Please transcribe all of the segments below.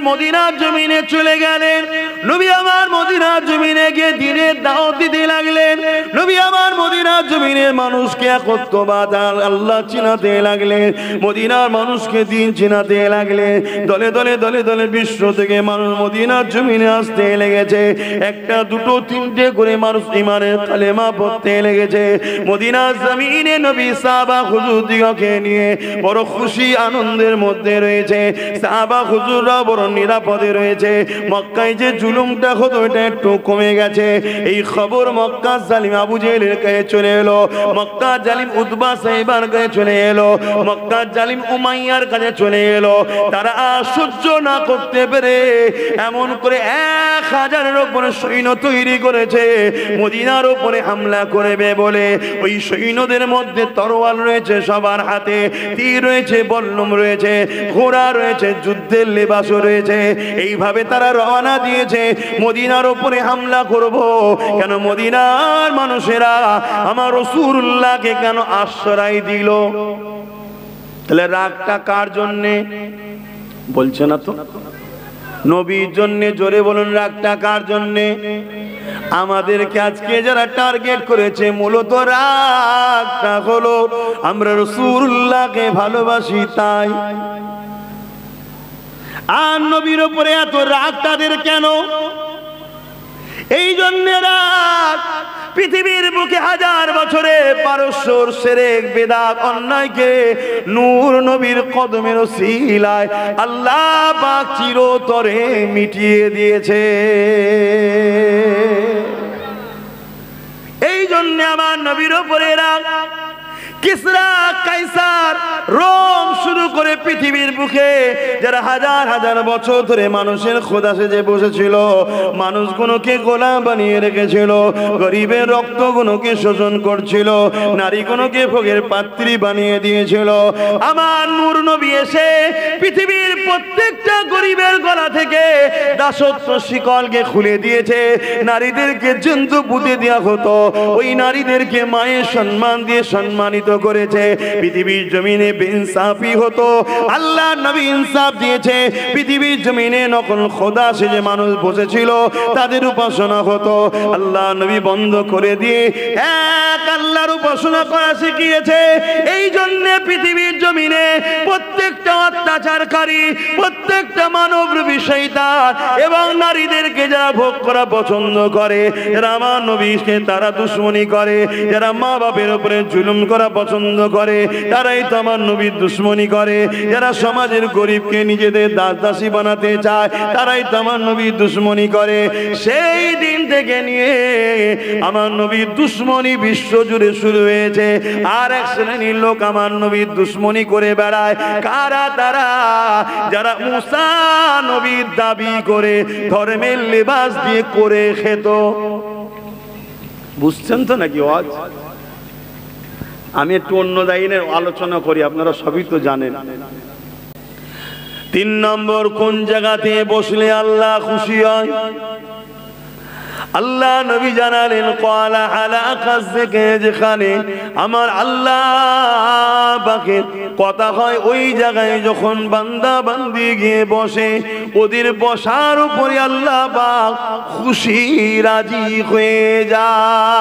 মদিনার জমিনে চলে গেলেন। নবী আমার মদিনার জমিনে গিয়ে দিনের দাওয়াত দিতে লাগলেন। নবী আমার মদিনার জমিনের মানুষকে একত্ববাদ আল্লাহ চিনাতে লাগলেন। মদিনার মানুষকে দিন চিনাতে লাগলেন। দলে দলে দলে দলে বিশ্ব থেকে মানুষ মদিনার জমিনে আসতে লেগেছে। একটা দুটো তিনটে করে মানুষ ইমানের কালেমা পড়তে লেগেছে। মদিনার জমিনে নবী সাহাবা হুজুর দিগকে নিয়ে বড় খুশি আনন্দের মধ্যে রয়েছে। সাহাবা হুজুররা বড় নিরাপদে রয়েছে। মক্কায় যে জুলুমটা হতো এটা একটু কমে গেছে। এই খবর মক্কা জালিম আবু জেহেলের কাছে চলে এলো, মক্কা জালিম উতবা সাইবার কাছে চলে এলো, মক্কা জালিম উমাইয়ার কাছে চলে এলো। তারা সহ্য না করতে পেরে এমন করে 1000-এর উপরে সৈন্য তৈরি করেছে মদিনার উপরে হামলা করবে বলে। ওই সৈন্যদের মধ্যে তরোয়াল রয়েছে সবার হাতে, তীর রয়েছে, বল্লম রয়েছে, ঘোড়া রয়েছে, যুদ্ধের লেবাসও রয়েছে। এইভাবে তারা রওনা দিয়েছে মদিনার উপরে হামলা করব। কেন মদিনার মানুষেরা আমার রাসূলুল্লাহকে কেন আশ্রয় দিল? তাহলে রাগটা কার জন্যে বলছে না তো? নবীর জন্য। জোরে বলুন, রাগটা কার জন্যে? আমাদেরকে আজকে যারা টার্গেট করেছে মূলত রাগটা হলো আমরা রাসূলুল্লাহকে ভালোবাসি তাই। আর নবীর উপরে এত রাগ তাদের কেন? এই জন্য রাগ। পৃথিবীর বুকে 1000 বছরে পারস্যর শিরক বিদআত অন্যায়কে নূর নবীর কদমের ওসিলায় আল্লাহ পাক চিরতরে মিটিয়ে দিয়েছে। এই জন্য আমার নবীর উপরে রাগ। কিসরা, কাইসার, রোম শুরু করে পৃথিবীর বুকে যারা 1000 বছর ধরে মানুষের খোদা সেজে বসেছিল, মানুষগুলোকে গোলাম বানিয়ে রেখেছিল, গরিবের রক্তগুলোকে শোষণ করছিল, নারীগুলোকে ভোগের পাত্রী বানিয়ে দিয়েছিল। আমার নূর নবী এসে পৃথিবীর প্রত্যেকটা গরিবের গলা থেকে দাসত্ব শিকলকে খুলে দিয়েছে। নারীদেরকে জন্তু পুঁতে দেওয়া হতো, ওই নারীদেরকে মায়ের সম্মান দিয়ে সম্মানিত করেছে। পৃথিবীর জমিনে বেইনসাফি হতো, আল্লাহ নবী ইনসাফ দিয়েছে। পৃথিবীর জমিনে নকল খোদা সেজে মানুষ বসেছিল, তাদের উপাসনা হতো, আল্লাহ নবী বন্ধ করে দিয়ে এক আল্লাহর উপাসনা করা শিখিয়েছে। এই জন্য পৃথিবীর জমিনে প্রত্যেকটা অত্যাচারকারী, প্রত্যেকটা মানবরূপী শয়তান এবং নারীদেরকে যারা ভোগ করা পছন্দ করে, যারা আমার নবীকে তারা দুশ্মনী করে, যারা মা বাপের উপরে জুলুম করা পছন্দ করে, তারাই তো আমার নবীর দুশ্মনী করে। যারা সমাজের গরিবকে নিজেদের দাস দাসী বানাতে চায়, তারাই তো আমার নবীর দুশ্মনী করে। সেই দিন থেকে নিয়ে আমার নবীর দুশ্মনী বিশ্ব জুড়ে শুরু হয়েছে। আর এক শ্রেণীর লোক আমার নবীর দুশ্মনী করে বেড়ায়। কারা তারা? যারা মুসা নবীর দাবি করে ধর্মের লেবাস দিয়ে করে খেত। বুঝছেন তো নাকি? আজ আমি একটু অন্য লাইনের আলোচনা করি, আপনারা সবই তো জানেন। 3 নম্বর, কোন জায়গাতে বসলে আল্লাহ খুশি হয়? আল্লাহ নবী জানালেন ক্বালা আলা কাজকে, যেখানে আমার আল্লাহ পাকের কথা হয় ওই জায়গায় যখন বান্দা বান্দি গিয়ে বসে, ওদের বসার উপরে আল্লাহ পাক খুশি রাজি হয়ে যায়।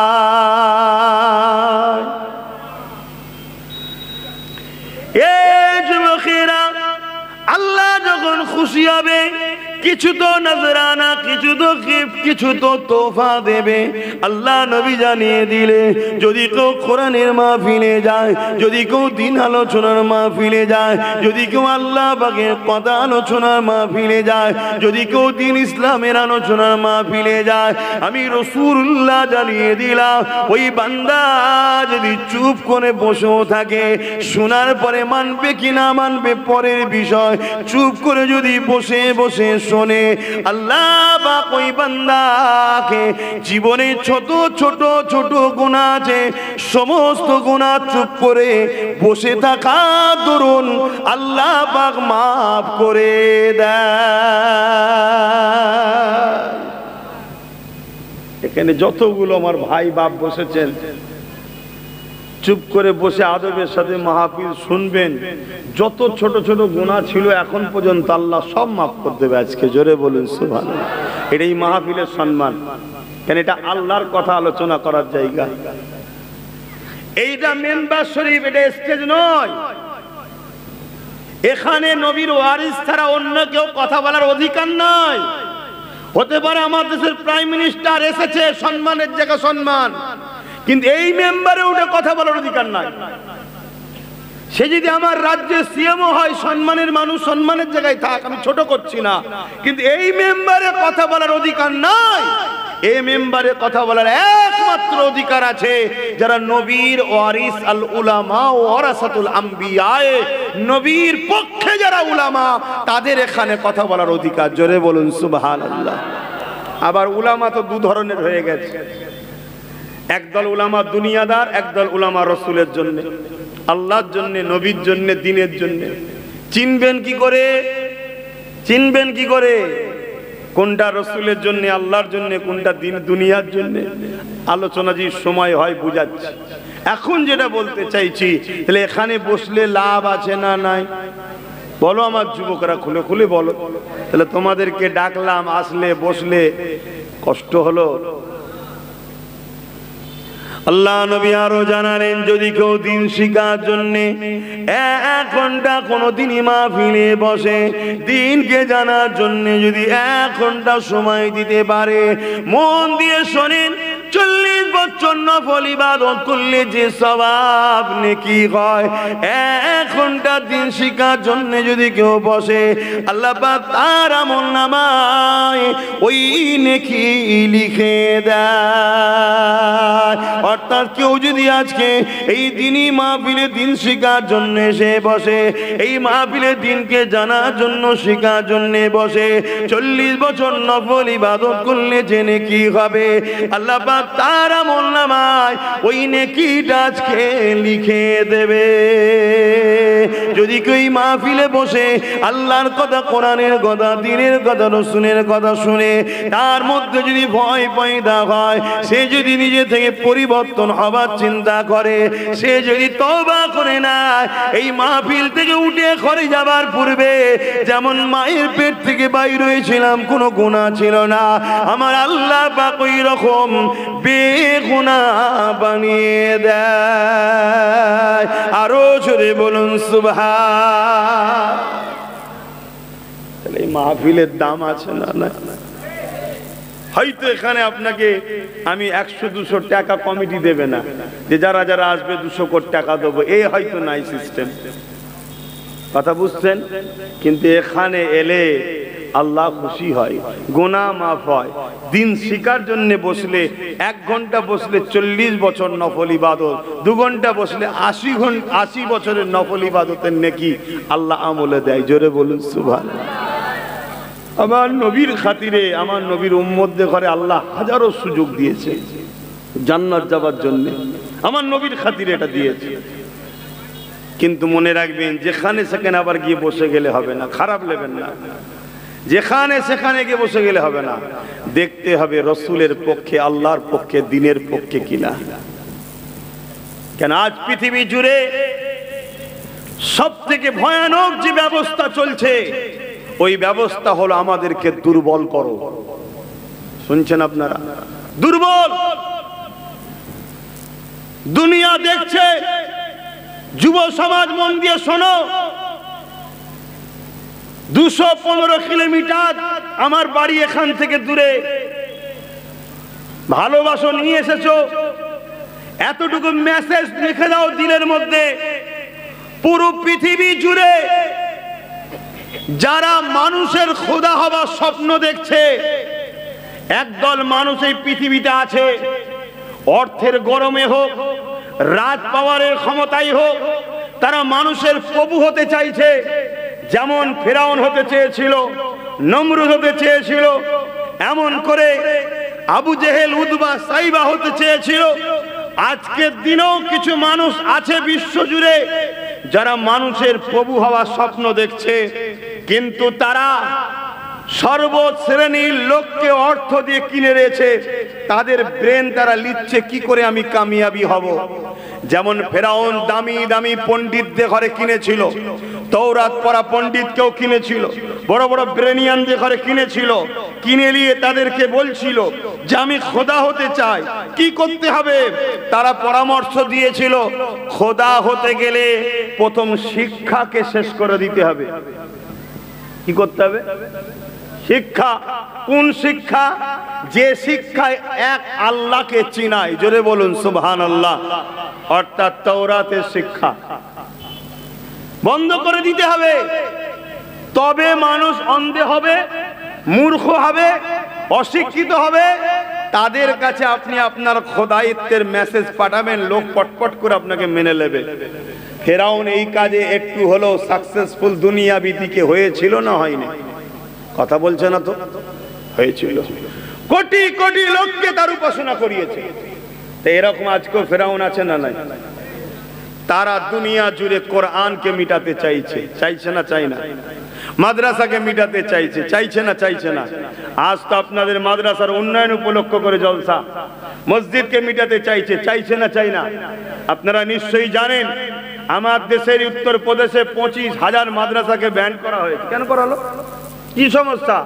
এ যুবকেরা, আল্লাহ যখন খুশি হবে কিছু তো নজরানা, কিছু তো গিফট, কিছু তো তোহফা দেবে। আল্লাহ নবী জানিয়ে দিলে যদি কেউ কোরআনের মাহফিলে যায়, যদি কেউ দিন আলোচনার মাহফিলে যায়, যদি কেউ আল্লাহ পাকের কথা আলোচনার মাহফিলে যায়, যদি কেউ দিন ইসলামের আলোচনার মাহফিলে যায়, আমি রাসূলুল্লাহ জানিয়ে দিলাম ওই বান্দা যদি চুপ করে বসেও থাকে, শোনার পরে মানবে কি না মানবে পরের বিষয়, চুপ করে যদি বসে বসে শোনে, আল্লাহ পাক ওই বান্দাকে জীবনে ছোট ছোট ছোট গুনাহ আছে, সমস্ত গুনাহ চুপ করে বসে থাকা দরুন আল্লাহ পাক মাফ করে দেয়। এখানে যতগুলো আমার ভাই বাপ বসেছেন, চুপ করে বসে আদবের সাথে মাহফিল শুনবেন, যত ছোট ছোট গুনাহ ছিল এখন পর্যন্ত আল্লাহ সব মাফ করে দেবে আজকে। জোরে বলুন সুবহানাল্লাহ। এটাই মাহফিলের সম্মান, কেন এটা আল্লাহর কথা আলোচনা করার জায়গা। এইটা মেম্বার শরীফ, এটা স্টেজ নয়। এখানে নবীর ওয়ারিস ছাড়া অন্য কেউ কথা বলার অধিকার নাই। হতে পারে আমার দেশের প্রাইম মিনিস্টার এসেছে, সম্মানের জায়গা সম্মান, কিন্তু এই মেম্বারে উঠে কথা বলার অধিকার নাই। সে যদি আমার রাজ্যের সিএমও হয়, সম্মানের মানুষ, সম্মানের জায়গায় থাক, আমি ছোট করছি না, কিন্তু এই মেম্বারে কথা বলার অধিকার নাই। এই মেম্বারে কথা বলার একমাত্র অধিকার আছে যারা নবীর ওয়ারিস, আল উলামা ওয়ারাসাতুল আম্বিয়া, নবীর পক্ষে যারা উলামা, তাদের এখানে কথা বলার অধিকার। জোরে বলুন সুবহানাল্লাহ। আবার উলামা তো দু ধরনের হয়ে গেছে, একদল উলামা দুনিয়াদার, একদল উলামা রাসূলের জন্য, আল্লাহর জন্য, নবীর জন্য, দ্বীনের জন্য। চিনবেন কি করে? চিনবেন কি করে কোনটা রাসূলের জন্য, আল্লাহর জন্য, কোনটা দ্বীন দুনিয়ার জন্য? আলোচনা যে সময় হয় বুঝাচ্ছি। এখন যেটা বলতে চাইছি, তাহলে এখানে বসলে লাভ আছে না নাই? বলো আমার যুবকরা, খুলে খুলে বলো। তাহলে তোমাদেরকে ডাকলাম, আসলে বসলে কষ্ট হলো। আল্লাহ নবী আরো জানালেন, যদি কেউ দিন শিখার জন্য 1 ঘন্টা কোনদিনই মাহফিলে বসে, দিনকে জানার জন্য যদি 1 ঘন্টা সময় দিতে পারে, মন দিয়ে শোনেন, 40 বছর নফল ইবাদত করলে যে সওয়াব নেকি হয়, 1 ঘন্টা দিন শিখার জন্য যদি কেউ বসে, আল্লাহ পাক তার আমলনামায় ওই নেকি লিখে দেয়। অর্থাৎ কেউ যদি আজকে এই দিনই মাহফিলে দিন শিখার জন্য এসে বসে, এই মাহফিলে দিনকে জানার জন্য শিখার জন্য বসে, 40 বছর নফল ইবাদত করলে যে নেকি হবে, আল্লাহ পাক তার আমলনামায় ওই নেকিটা আজকে লিখে দেবে। যদি কেউ মাহফিলে বসে আল্লাহর কথা, কোরআনের কথা, দ্বীনের কথা, রাসূলের কথা শুনে তার মধ্যে যদি ভয় পয়দা হয়, সে যদি নিজে থেকে পরিবর্তন হবার চিন্তা করে, সে যদি তওবা করে না, এই মাহফিল থেকে উঠে ঘরে যাবার পূর্বে যেমন মায়ের পেট থেকে বাইর হয়েছিলাম, কোনো গুনাহ ছিল না, আমার আল্লাহ পাক ওই রকম বেগুনাহ বানিয়ে দেয়। আরো জোরে বলুন সুবহান। তাহলে এই মাহফিলের দাম আছে না? না। হয়তো এখানে আপনাকে আমি 100-200 টাকা কমিটি দেবে না, যে যারা যারা আসবে 200 কোটি টাকা দেবো, এই হয়তো নাই সিস্টেম, কথা বুঝছেন? কিন্তু এখানে এলে আল্লাহ খুশি হয়, গুনাহ মাফ হয়। দিন শিকার জন্য বসলে 1 ঘন্টা বসলে 40 বছর নফল ইবাদত, 2 ঘন্টা বসলে 80 বছরের নফল ইবাদতের নেকি আল্লাহ আমলে দেয়। জোরে বলুন সুবহানাল্লাহ। আমার নবীর খাতিরে, আমার নবীর উম্মতদের ঘরে আল্লাহ হাজারো সুযোগ দিয়েছে জান্নাত যাবার জন্য, আমার নবীর খাতিরে এটা দিয়েছে। কিন্তু মনে রাখবেন, যেখানে সেখানে আবার গিয়ে বসে গেলে হবে না, খারাপ নেবেন না। যেখানে সেখানে গিয়ে বসে গেলে হবে না, দেখতে হবে রাসূলের পক্ষে, আল্লাহর পক্ষে, দ্বীনের পক্ষে কিনা। কেন আজ পৃথিবী জুড়ে সবথেকে ভয়ানক যে ব্যবস্থা চলছে, ওই ব্যবস্থা হলো আমাদেরকে দুর্বল করো। শুনছেন আপনারা? দুর্বল দুনিয়া দেখছে। যুব সমাজ মন দিয়ে শোনো, 215 কিলোমিটার আমার বাড়ি এখান থেকে দূরে, ভালোবাসা নিয়ে এসেছো, এতটুকু মেসেজ লিখে দাও দিলের মধ্যে। পুরো পৃথিবী জুড়ে যারা মানুষের খোদা হবার স্বপ্ন দেখছে, একদল মানুষ এই পৃথিবীতে আছে, অর্থের গরমে হোক, রাজ পাওয়ারের ক্ষমতাই হোক, তারা মানুষের প্রভু হতে চাইছে। যেমন ফেরাউন হতে চেয়েছিল, নমরুদ হতে চেয়েছিল, এমন করে আবু জেহেল, উতবা, সাইবা হতে চেয়েছিল। আজকের দিনেও কিছু মানুষ আছে বিশ্বজুড়ে যারা মানুষের প্রভু হওয়ার স্বপ্ন দেখছে, কিন্তু তারা সর্বশ্রেণীর লোককে অর্থ দিয়ে কিনে রয়েছে। তাদের ব্রেন তারা লিখছে কি করে আমি কামিয়াবি হব। যেমন ফেরাউন দামি দামি পণ্ডিতদের ঘরে কিনেছিল, তওরাত পড়া পণ্ডিতকেও কিনেছিল, বড় বড় ব্রেনিয়ানদের ঘরে কিনেছিল, কিনে নিয়ে তাদেরকে বলছিল যে আমি খোদা হতে চাই, কি করতে হবে? তারা পরামর্শ দিয়েছিল খোদা হতে গেলে প্রথম শিক্ষাকে শেষ করে দিতে হবে। কি করতে হবে? শিক্ষা। কোন শিক্ষা? যে শিক্ষায় এক আল্লাহকে চিনায়, জোরে বলুন সুবহানাল্লাহ, অর্থাৎ তাওরাতের শিক্ষা বন্ধ করে দিতে হবে। তবে মানুষ অন্ধে হবে, মূর্খ হবে, অশিক্ষিত হবে। তাদের কাছে আপনি আপনার খোদায়িত্বের মেসেজ পাঠাবেন, লোক পটপট করে আপনাকে মেনে নেবে। ফেরাউন এই কাজে একটু হলেও সাকসেসফুল দুনিয়াবি দিকে হয়েছিল না হয়নি? কথা বলছে না তো? হয়েছিল। কোটি কোটি লোককে তার উপাসনা করিয়েছে। তো এরকম আজকেও ফেরাউন আছে না নাই? তারা দুনিয়া জুড়ে কোরআনকে মিটাতে চাইছে, চাইছে না? চাই না? মাদ্রাসাকে মিটাতে চাইছে, চাইছে না? চাইছে না? আজ তো আপনাদের মাদ্রাসার উন্নয়ন উপলক্ষ করে জলসা। মসজিদকে মিটাতে চাইছে, চাইছে না? চাই না? আপনারা নিশ্চয়ই জানেন আমার দেশের উত্তরপ্রদেশে 25,000 মাদ্রাসাকে ব্যান করা হয়েছে। কেন করা হলো? কি সমস্যা?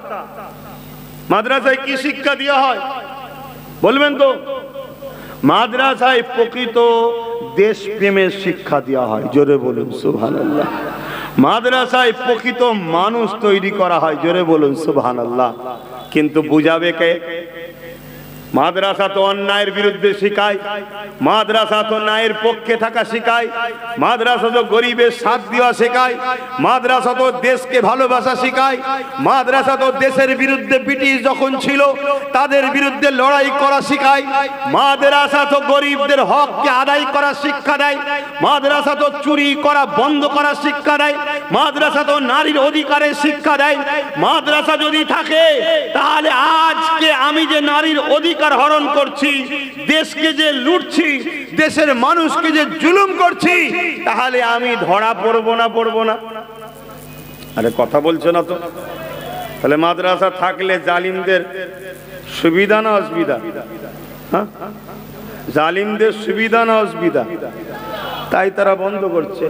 মাদ্রাসায় কি শিক্ষা দেওয়া হয় বলবেন তো? মাদ্রাসায় প্রকৃত দেশপ্রেমের শিক্ষা দেওয়া হয়, জোরে বলুন সুবহানাল্লাহ। মাদ্রাসায় প্রকৃত মানুষ তৈরি করা হয়, জোরে বলুন সুবহানাল্লাহ। কিন্তু বুঝাবে কে? মাদ্রাসা তো অন্যায়ের বিরুদ্ধে শিখায়, মাদ্রাসা তো ন্যায়ের পক্ষে থাকা শিখায়, মাদ্রাসা তো গরিবের সাথ দেওয়া শেখায়, মাদ্রাসা তো দেশকে ভালোবাসা শিখায়, মাদ্রাসা তো দেশের বিরুদ্ধে ব্রিটিশ যখন ছিল তাদের বিরুদ্ধে লড়াই করা শিখায়, মাদ্রাসা তো গরিবদের হককে আদায় করার শিক্ষা দেয়, মাদ্রাসা তো চুরি করা বন্ধ করার শিক্ষা দেয়, মাদ্রাসা তো নারীর অধিকারের শিক্ষা দেয়। মাদ্রাসা যদি থাকে তাহলে আজকে আমি যে নারীর অধিকার হরণ করছি, দেশকে যে লুটছি, দেশের মানুষকে যে জুলুম করছি, তাহলে আমি ধরা পড়বো না? পড়বো না? আরে কথা বলছো না তো? তাহলে মাদ্রাসা থাকলে জালিমদের সুবিধা না অসুবিধা? হ্যাঁ, জালিমদের সুবিধা না অসুবিধা? তাই তারা বন্ধ করছে।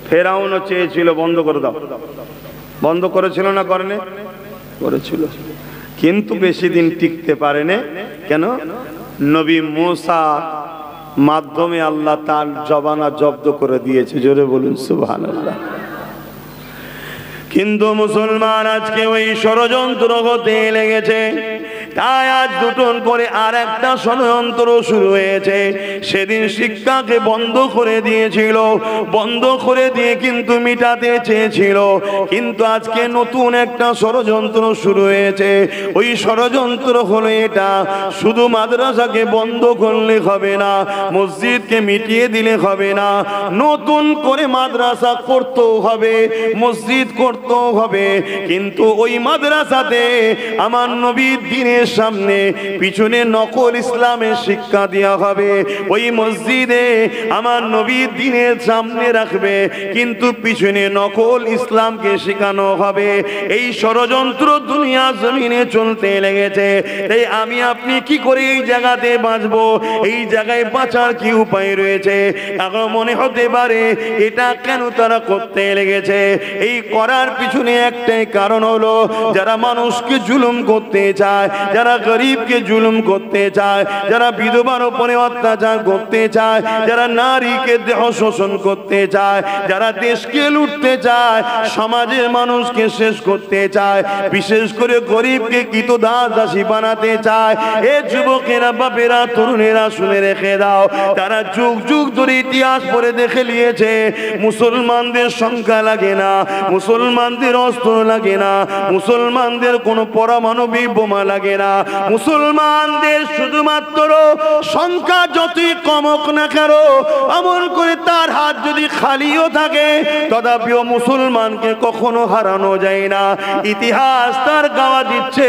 ফেরাউনও চেয়েছিল বন্ধ করে দাও, বন্ধ করেছিল না? করেনি? করেছিল, কিন্তু বেশি দিন টিকতে পারেনি। কেন? নবী মুসা মাধ্যমে আল্লাহ তার জবানা জব্দ করে দিয়েছে, জোরে বলুন সুবহানাল্লাহ। কিন্তু মুসলমান আজকে ওই ষড়যন্ত্র হতে লেগেছে। তাই আজ দুটোন করে আর একটা ষড়যন্ত্র শুরু হয়েছে। সেদিন শিক্ষাকে বন্ধ করে দিয়েছিল, বন্ধ করে দিয়ে কিন্তু মিটাতে চেয়েছিল, কিন্তু আজকে নতুন একটা ষড়যন্ত্র শুরু হয়েছে। ওই ষড়যন্ত্র হলো এটা, শুধু মাদ্রাসাকে বন্ধ করলে হবে না, মসজিদকে মিটিয়ে দিলে হবে না, নতুন করে মাদ্রাসা করতেও হবে, মসজিদ করতেও হবে। কিন্তু ওই মাদ্রাসাতে আমার নবীর দিনের সামনে পিছনে নকল ইসলামের শিক্ষা দেওয়া হবে। ওই মসজিদে আমার নবীর দিনের সামনে রাখবে, কিন্তু পিছনে নকল ইসলামকে শেখানো হবে। এই ষড়যন্ত্র দুনিয়া জমিনে চলতে লেগেছে। তাই আমি আপনি কি করে এই জায়গাতে বাঁচবো? এই জায়গায় বাঁচার কি উপায় রয়েছে? এখন মনে হতে পারে এটা কেন তারা করতে লেগেছে? এই করার পিছনে একটাই কারণ হলো, যারা মানুষকে জুলুম করতে চায়, যারা গরিবকে জুলুম করতে চায়, যারা বিধবার উপরে অত্যাচার করতে চায়, যারা নারীকে দেহ শোষণ করতে চায়, যারা দেশকে লুটতে চায়, সমাজের মানুষকে শেষ করতে চায়, বিশেষ করে গরিবকে কৃতদাস দাসী বানাতে চায়। এ যুবকেরা, বাপেরা, তরুণেরা শুনে রেখে দাও, তারা যুগ যুগ ধরে ইতিহাস পড়ে দেখে নিয়েছে মুসলমানদের সংখ্যা লাগে না, মুসলমানদের অস্ত্র লাগে না, মুসলমানদের কোনো পারমাণবিক বোমা লাগে না, মুসলমানদের শুধুমাত্র সংখ্যা যতই কমক না কেন, এমন করে তার হাত যদি খালিও থাকে তথাপিও মুসলমানকে কখনো হারানো যায় না। ইতিহাস তার গাওয়া দিচ্ছে,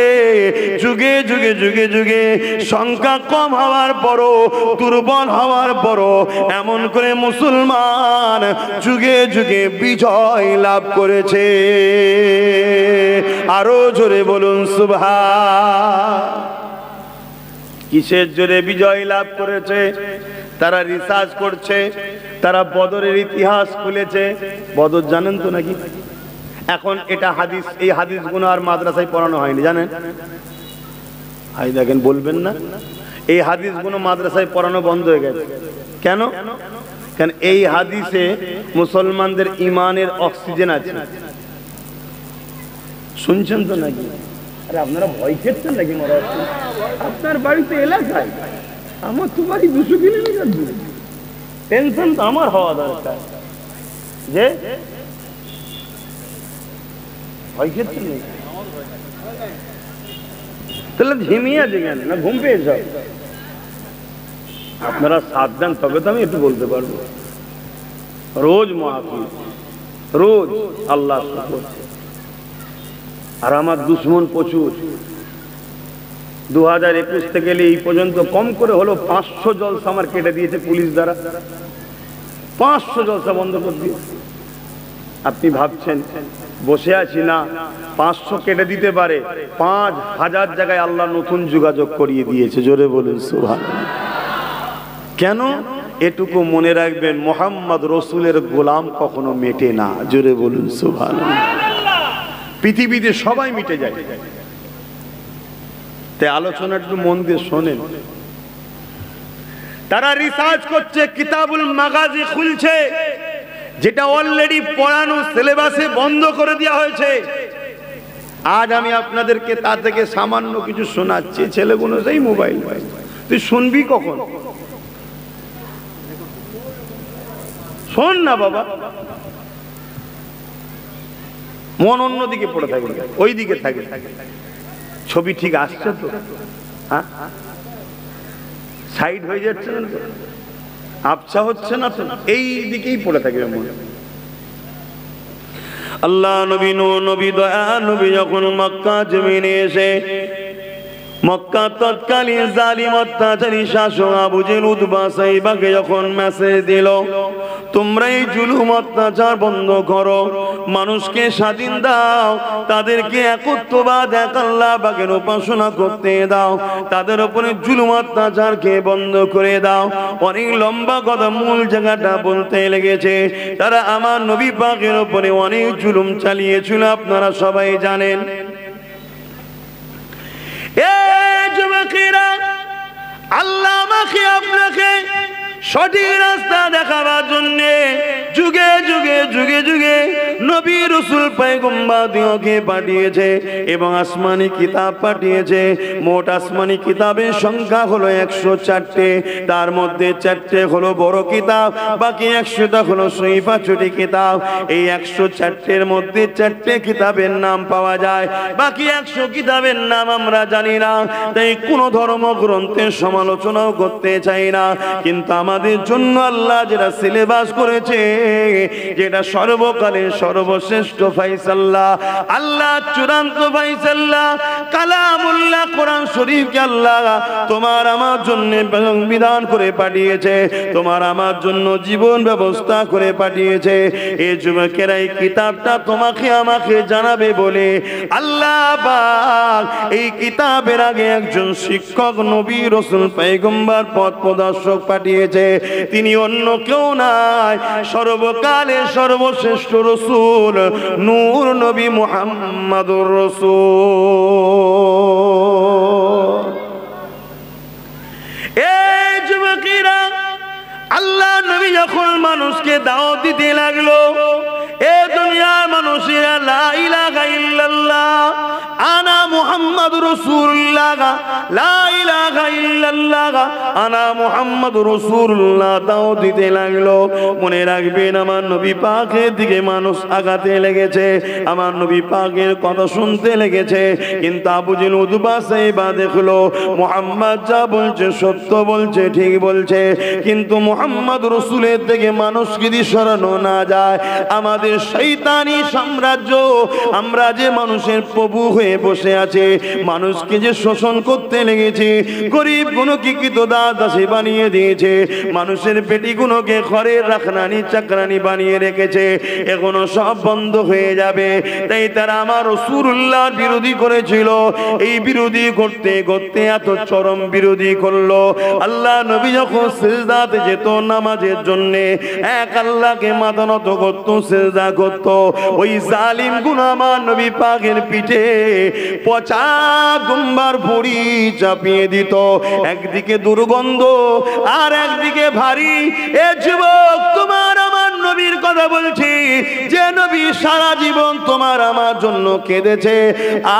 যুগে যুগে যুগে যুগে সংখ্যা কম হওয়ার পরও, দুর্বল হওয়ার পরও এমন করে মুসলমান যুগে যুগে বিজয় লাভ করেছে। আরো জোরে বলুন সুবহান। কিসের জোরে বিজয় লাভ করেছে? তারা রিসার্চ করছে, তারা বদরের ইতিহাস খুলেছে। বদর জানেন তো নাকি? এখন এটা হাদিস, এই হাদিসগুলো আর মাদ্রাসায় পড়ানো হয়নি, জানেন? হাই দেখেন, বলবেন না? এই হাদিসগুলো মাদ্রাসায় পড়ানো বন্ধ হয়ে গেছে। কেন? কারণ এই হাদিসে মুসলমানদের ইমানের অক্সিজেন আছে। শুনছেন তো নাকি? আরে আপনারা ভয় খেয়েছেন নাকি? আপনার বাড়িতে এলাকায়, আমার তো বাড়ি 200 কিলোমিটার দূরে। টেনশন তো আমার হওয়া দরকার। যে ভয় খেয়েছেন নাকি? তাহলে ঝিমিয়ে আছে কেন? না ঘুম পেয়েছ? আপনারা সাথ দেন তবে তো আমি একটু বলতে পারবো। রোজ মাহফিল, রোজ আল্লাহ করছে। আর আমার দুশ্মন প্রচুর। 2021 থেকে এই পর্যন্ত কম করে হলো 500 জলসা আমার কেটে দিয়েছে পুলিশ দ্বারা। 500 জলসা বন্ধ করে দিয়েছে। আপনি ভাবছেন বসে আছি না, 500 কেটে দিতে পারে, 5000 জায়গায় আল্লাহ নতুন যোগাযোগ করিয়ে দিয়েছে। জোরে বলুন সুবহানাল্লাহ। কেন? এটুকু মনে রাখবেন, মোহাম্মদ রসুলের গোলাম কখনো মেটে না। জোরে বলুন সুবহানাল্লাহ। পৃথিবীতে সবাই মিটে যায়। তাই আলোচনা একটু মন দিয়ে শোনেন। তারা রিসার্চ করছে, কিতাবুল মাগাজি খুলছে, যেটা অলরেডি পড়ানো সিলেবাসে বন্ধ করে দেওয়া হয়েছে। আজ আমি আপনাদেরকে তা থেকে সামান্য কিছু শোনাচ্ছি। ছেলেগুলো সেই মোবাইল, তুই শুনবি কখন? শোন না বাবা, মন অন্যদিকে পড়ে থাকে, ওই দিকে থাকে। ছবি ঠিক আসছে তো? হ্যাঁ, সাইড হয়ে যাচ্ছে না তো? আবছা হচ্ছে না তো? এই দিকেই পড়ে থাকবে মনে। আল্লাহ নবী, নবী দয়া নবী যখন মক্কা জমিনে এসে, মক্কা তৎকালীন জালিম অত্যাচারী শাসক আবু জেহেল উতবা সাইবাকে যখন মেসেজ দিল, তোমরা এই জুলুম অত্যাচার বন্ধ করো, মানুষকে স্বাধীন দাও, তাদেরকে একত্ববাদ এক আল্লাহ পাকের উপাসনা করতে দাও, তাদের উপরে জুলুম অত্যাচারকে বন্ধ করে দাও। অনেক লম্বা কথা, মূল জায়গাটা বলতে লেগেছে। তারা আমার নবী পাকের উপরে অনেক জুলুম চালিয়েছিল, আপনারা সবাই জানেন। যুবকেরা, আল্লাহ আমাকে আপনাকে সঠিক রাস্তা দেখাবার জন্য যুগে যুগে যুগে যুগে নবী রাসূল পয়গম্বরকে পাঠিয়েছে এবং আসমানি কিতাব পাঠিয়েছে। মোট আসমানি কিতাবের সংখ্যা হলো 104টে। তার মধ্যে 4টে হলো বড় কিতাব, বাকি 100টা হলো সহিফা ছোটি কিতাব। এই 104টের মধ্যে 4টে কিতাবের নাম পাওয়া যায়, বাকি 100 কিতাবের নাম আমরা জানি না। তাই কোনো ধর্মগ্রন্থের সমালোচনাও করতে চাই না, কিন্তু আমাদের জন্য আল্লাহ যেটা সিলেবাস করেছে, যেটা সর্বকালের সর্বশ্রেষ্ঠ ফায়সালা, আল্লাহ চূড়ান্ত ফায়সালা কালামুল্লাহ কোরআন শরীফকে আল্লাহ তোমার আমার জন্য বিধান করে পাঠিয়েছে, তোমার আমার জন্য জীবন ব্যবস্থা করে পাঠিয়েছে। এই যুবকেরা এই কিতাবটা তোমাকে আমাকে জানাবে বলে আল্লাহ পাক এই কিতাবের আগে একজন শিক্ষক নবী রাসূল পয়গম্বর পথ প্রদর্শক পাঠিয়েছে। তিনি অন্য কেউ নাই, সর্বকালের সর্বশ্রেষ্ঠ রাসূল নূর নবী মুহাম্মদুর রাসূল। এই যুবকেরা, আল্লাহ নবী যখন মানুষকে দাওয়াত দিতে লাগলো, এ দুনিয়ার মানুষেরা লা ইলাহা ইল্লাল্লাহ আনা মুহাম্মাদুর রাসূলুল্লাহ, লা ইলাহা ইল্লাল্লাহ আনা মুহাম্মাদুর রাসূলুল্লাহ দাওয়াত দিতে লাগলো। মনে রাখবেন, আমার নবী পাকের দিকে মানুষ আগাতে লেগেছে, আমার নবী পাকের কথা শুনতে লেগেছে। কিন্তু আবু জেহেল উতবা সাইবা দেখলো মুহাম্মদ যা বলছে সত্য বলছে, ঠিক বলছে, কিন্তু মুহাম্মদ রাসূলের থেকে মানুষ যদি সরানো না যায়, আমাদের শয়তানি সাম্রাজ্য, আমরা যে মানুষের প্রভু হয়ে বসে আছে, মানুষকে যে শোষণ করতে লেগেছে, গরিব গুলোকে দাসী বানিয়ে দিয়েছে, মানুষের পেটিগুলোকে ঘরের রাখনানি চাকরানি বানিয়ে রেখেছে, এগুলো সব বন্ধ হয়ে যাবে। তাই তারা আমার রাসূলুল্লাহর বিরোধী করেছিল। এই বিরোধী করতে করতে এত চরম বিরোধী করলো, আল্লাহ নবী যখন সিজদাতে যেত নামাজের জন্য, এক আল্লাহকে মাথা নত করত, সিজদা করত, ওই জালিম গুলো আমার নবী পাকের পিঠে পচা দুম্বার ভুঁড়ি চাপিয়ে দিত। একদিকে দুর্গন্ধ আর একদিকে ভারী। এ যুবক, তোমার আমার নবীর কথা বলছি, যে নবী সারা জীবন তোমার আমার জন্য কেঁদেছে,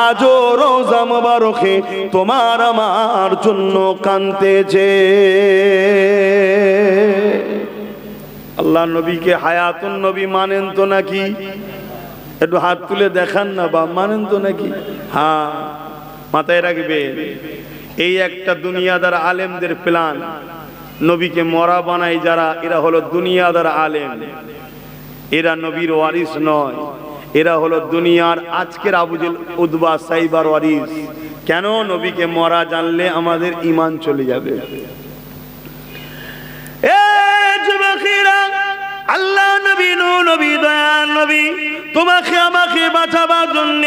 আজও রোজা মুবারকে তোমার আমার জন্য কাঁদতেছে। আল্লাহ নবীকে হায়াতুন নবী মানেন তো নাকি? একটু হাত তুলে দেখান না, বা মানেন তো নাকি? হ্যাঁ, মাথায় রাখবেন, এই একটা দুনিয়াদার আলেমদের প্ল্যান। নবীকে মরা বানাই যারা, এরা হলো দুনিয়াদার আলেম, এরা নবীর ওয়ারিস নয়, এরা হলো দুনিয়ার আজকের আবুজেল উদবা সাইবার ওয়ারিস। কেন? নবীকে মরা জানলে আমাদের ঈমান চলে যাবে। আল্লাহ নবী, নবী দয়াল নবী, তোমাকে আমাকে বাঁচাবার জন্য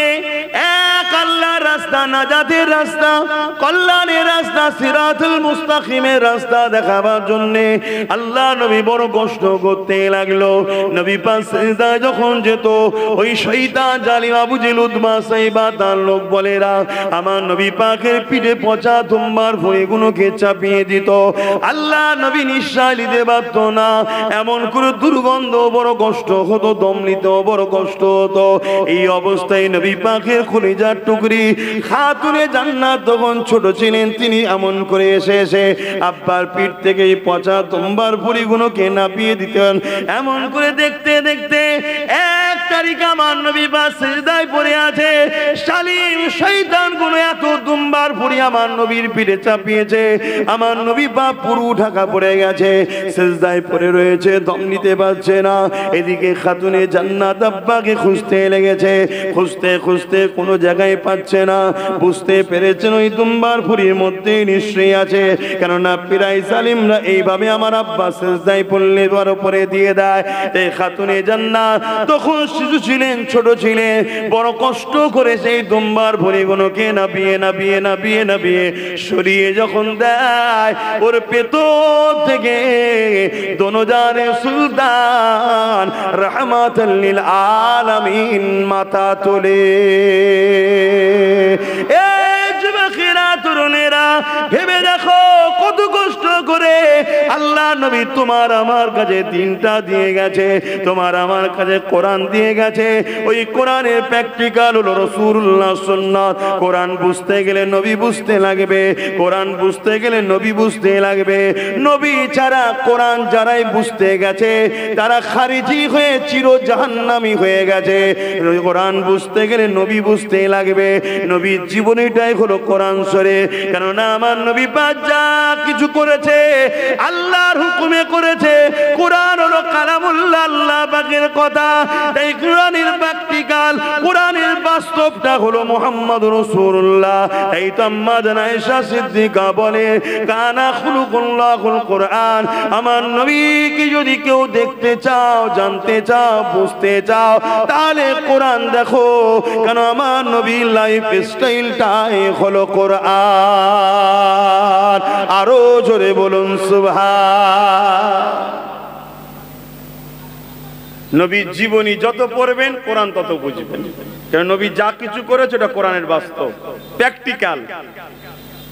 এক আল্লাহর রাস্তা, নাজাতের রাস্তা, কল্যাণের রাস্তা, সিরাতুল মুস্তাকিমের রাস্তা দেখাবার জন্য আল্লাহ নবী বড় কষ্ট করতে লাগলো। নবী পাক সিজদায় যখন যেত, ওই শয়তান জালিম আবু জেহেল উতবা সাইবা তার লোক বলেরা আমার নবী পাকের পিঠে পচা দুম্বার ভুঁড়িগুলোকে চাপিয়ে দিত। আল্লাহ নবী নিঃশ্বাস নিতে পারত না, এমন করে দুর্গন্ধ, বড় কষ্ট হতো, দম নিতে বড় কষ্ট হতো। এই অবস্থায় নবী পাকের কলিজার টুকরি খাতুনে জান্নাত তখন ছোট ছিলেন, তিনি এমন করে এসে এসে আব্বার পিঠ থেকে এই পচা দুম্বার ভুঁড়িগুলোকে নাপিয়ে দিতেন। এমন করে দেখতে দেখতে এক তারিখ আমার নবী পাক সিজদায় পড়ে আছে, শালীন শয়তানগুলো এত দুম্বার ভুঁড়ি আমার নবীর পিঠে চাপিয়েছে, আমার নবী পাক পুরো ঢাকা পড়ে গেছে, সিজদায় পড়ে রয়েছে, দম নিতে পারছে না। এদিকে খাতুনে জান্নাত আব্বাকে খুঁজতে লেগেছে, খুঁজতে খুঁজতে কোনো জায়গায় পাচ্ছে না। বুঝতে পেরেছেন ওই দুম্বার ভুঁড়ির মধ্যে নিশ্চয়ই আছে, কেননা পিরাই জালিমরা এইভাবে আমার আব্বা সিজদায় পড়লে ওর উপরে দিয়ে দেয়। এই খাতুনে জান্নাত তখন শিশু ছিলেন, ছোট ছিলেন, বড় কষ্ট করে সেই দুম্বার ভুঁড়িগুলোকে নাবিয়ে নাবিয়ে নাবিয়ে নাবিয়ে সরিয়ে যখন দেয়, ওর পেটর থেকে দোনোজানে সুলতান রহমাতুল লিল আলামিন মাথা তোলে। তরুণেরা ভেবে দেখো কত কষ্ট করে আল্লাহ নবী তোমার আমার কাছে দিনটা দিয়ে গেছে, তোমার আমার কাছে কোরআন দিয়ে গেছে। ওই কোরআনের প্র্যাকটিক্যাল হলো রাসূলুল্লাহ সুন্নাত। কোরআন বুঝতে গেলে নবী বুঝতে লাগবে, কোরআন বুঝতে গেলে নবী বুঝতে লাগবে। নবী ছাড়া কোরআন যারাই বুঝতে গেছে তারা খারিজি হয়ে চির জাহান্নামী হয়ে গেছে। কোরআন বুঝতে গেলে নবী বুঝতে লাগবে। নবীর জীবনীটাই হলো কোরআন শরীফ, কেননা আমার নবী পাক যা কিছু করেছে আল্লাহর হুকুমে করেছে। কোরআন হলো কালামুল্লাহ, আল্লাহ পাকের কথা। তাই কোরআনের প্র্যাকটিক্যাল, কোরআনের বাস্তবটা হলো মুহাম্মদুর রাসূলুল্লাহ। এই তো আম্মা জান আয়েশা সিদ্দিকা বলে, কানা খুলুকুল্লাহুল কোরআন। আমার নবীকে যদি কেউ দেখতে চাও, জানতে চাও, বুঝতে চাও, তাহলে কোরআন দেখো, কেন আমার নবীর লাইফ স্টাইলটাই হলো কোরআন। আরো জোরে বলুন সুবহান। নবীর জীবনী যত পড়বেন কোরআন তত বুঝবেন, কারণ নবী যা কিছু করেছে ওটা কোরআনের বাস্তব, প্র্যাকটিক্যাল।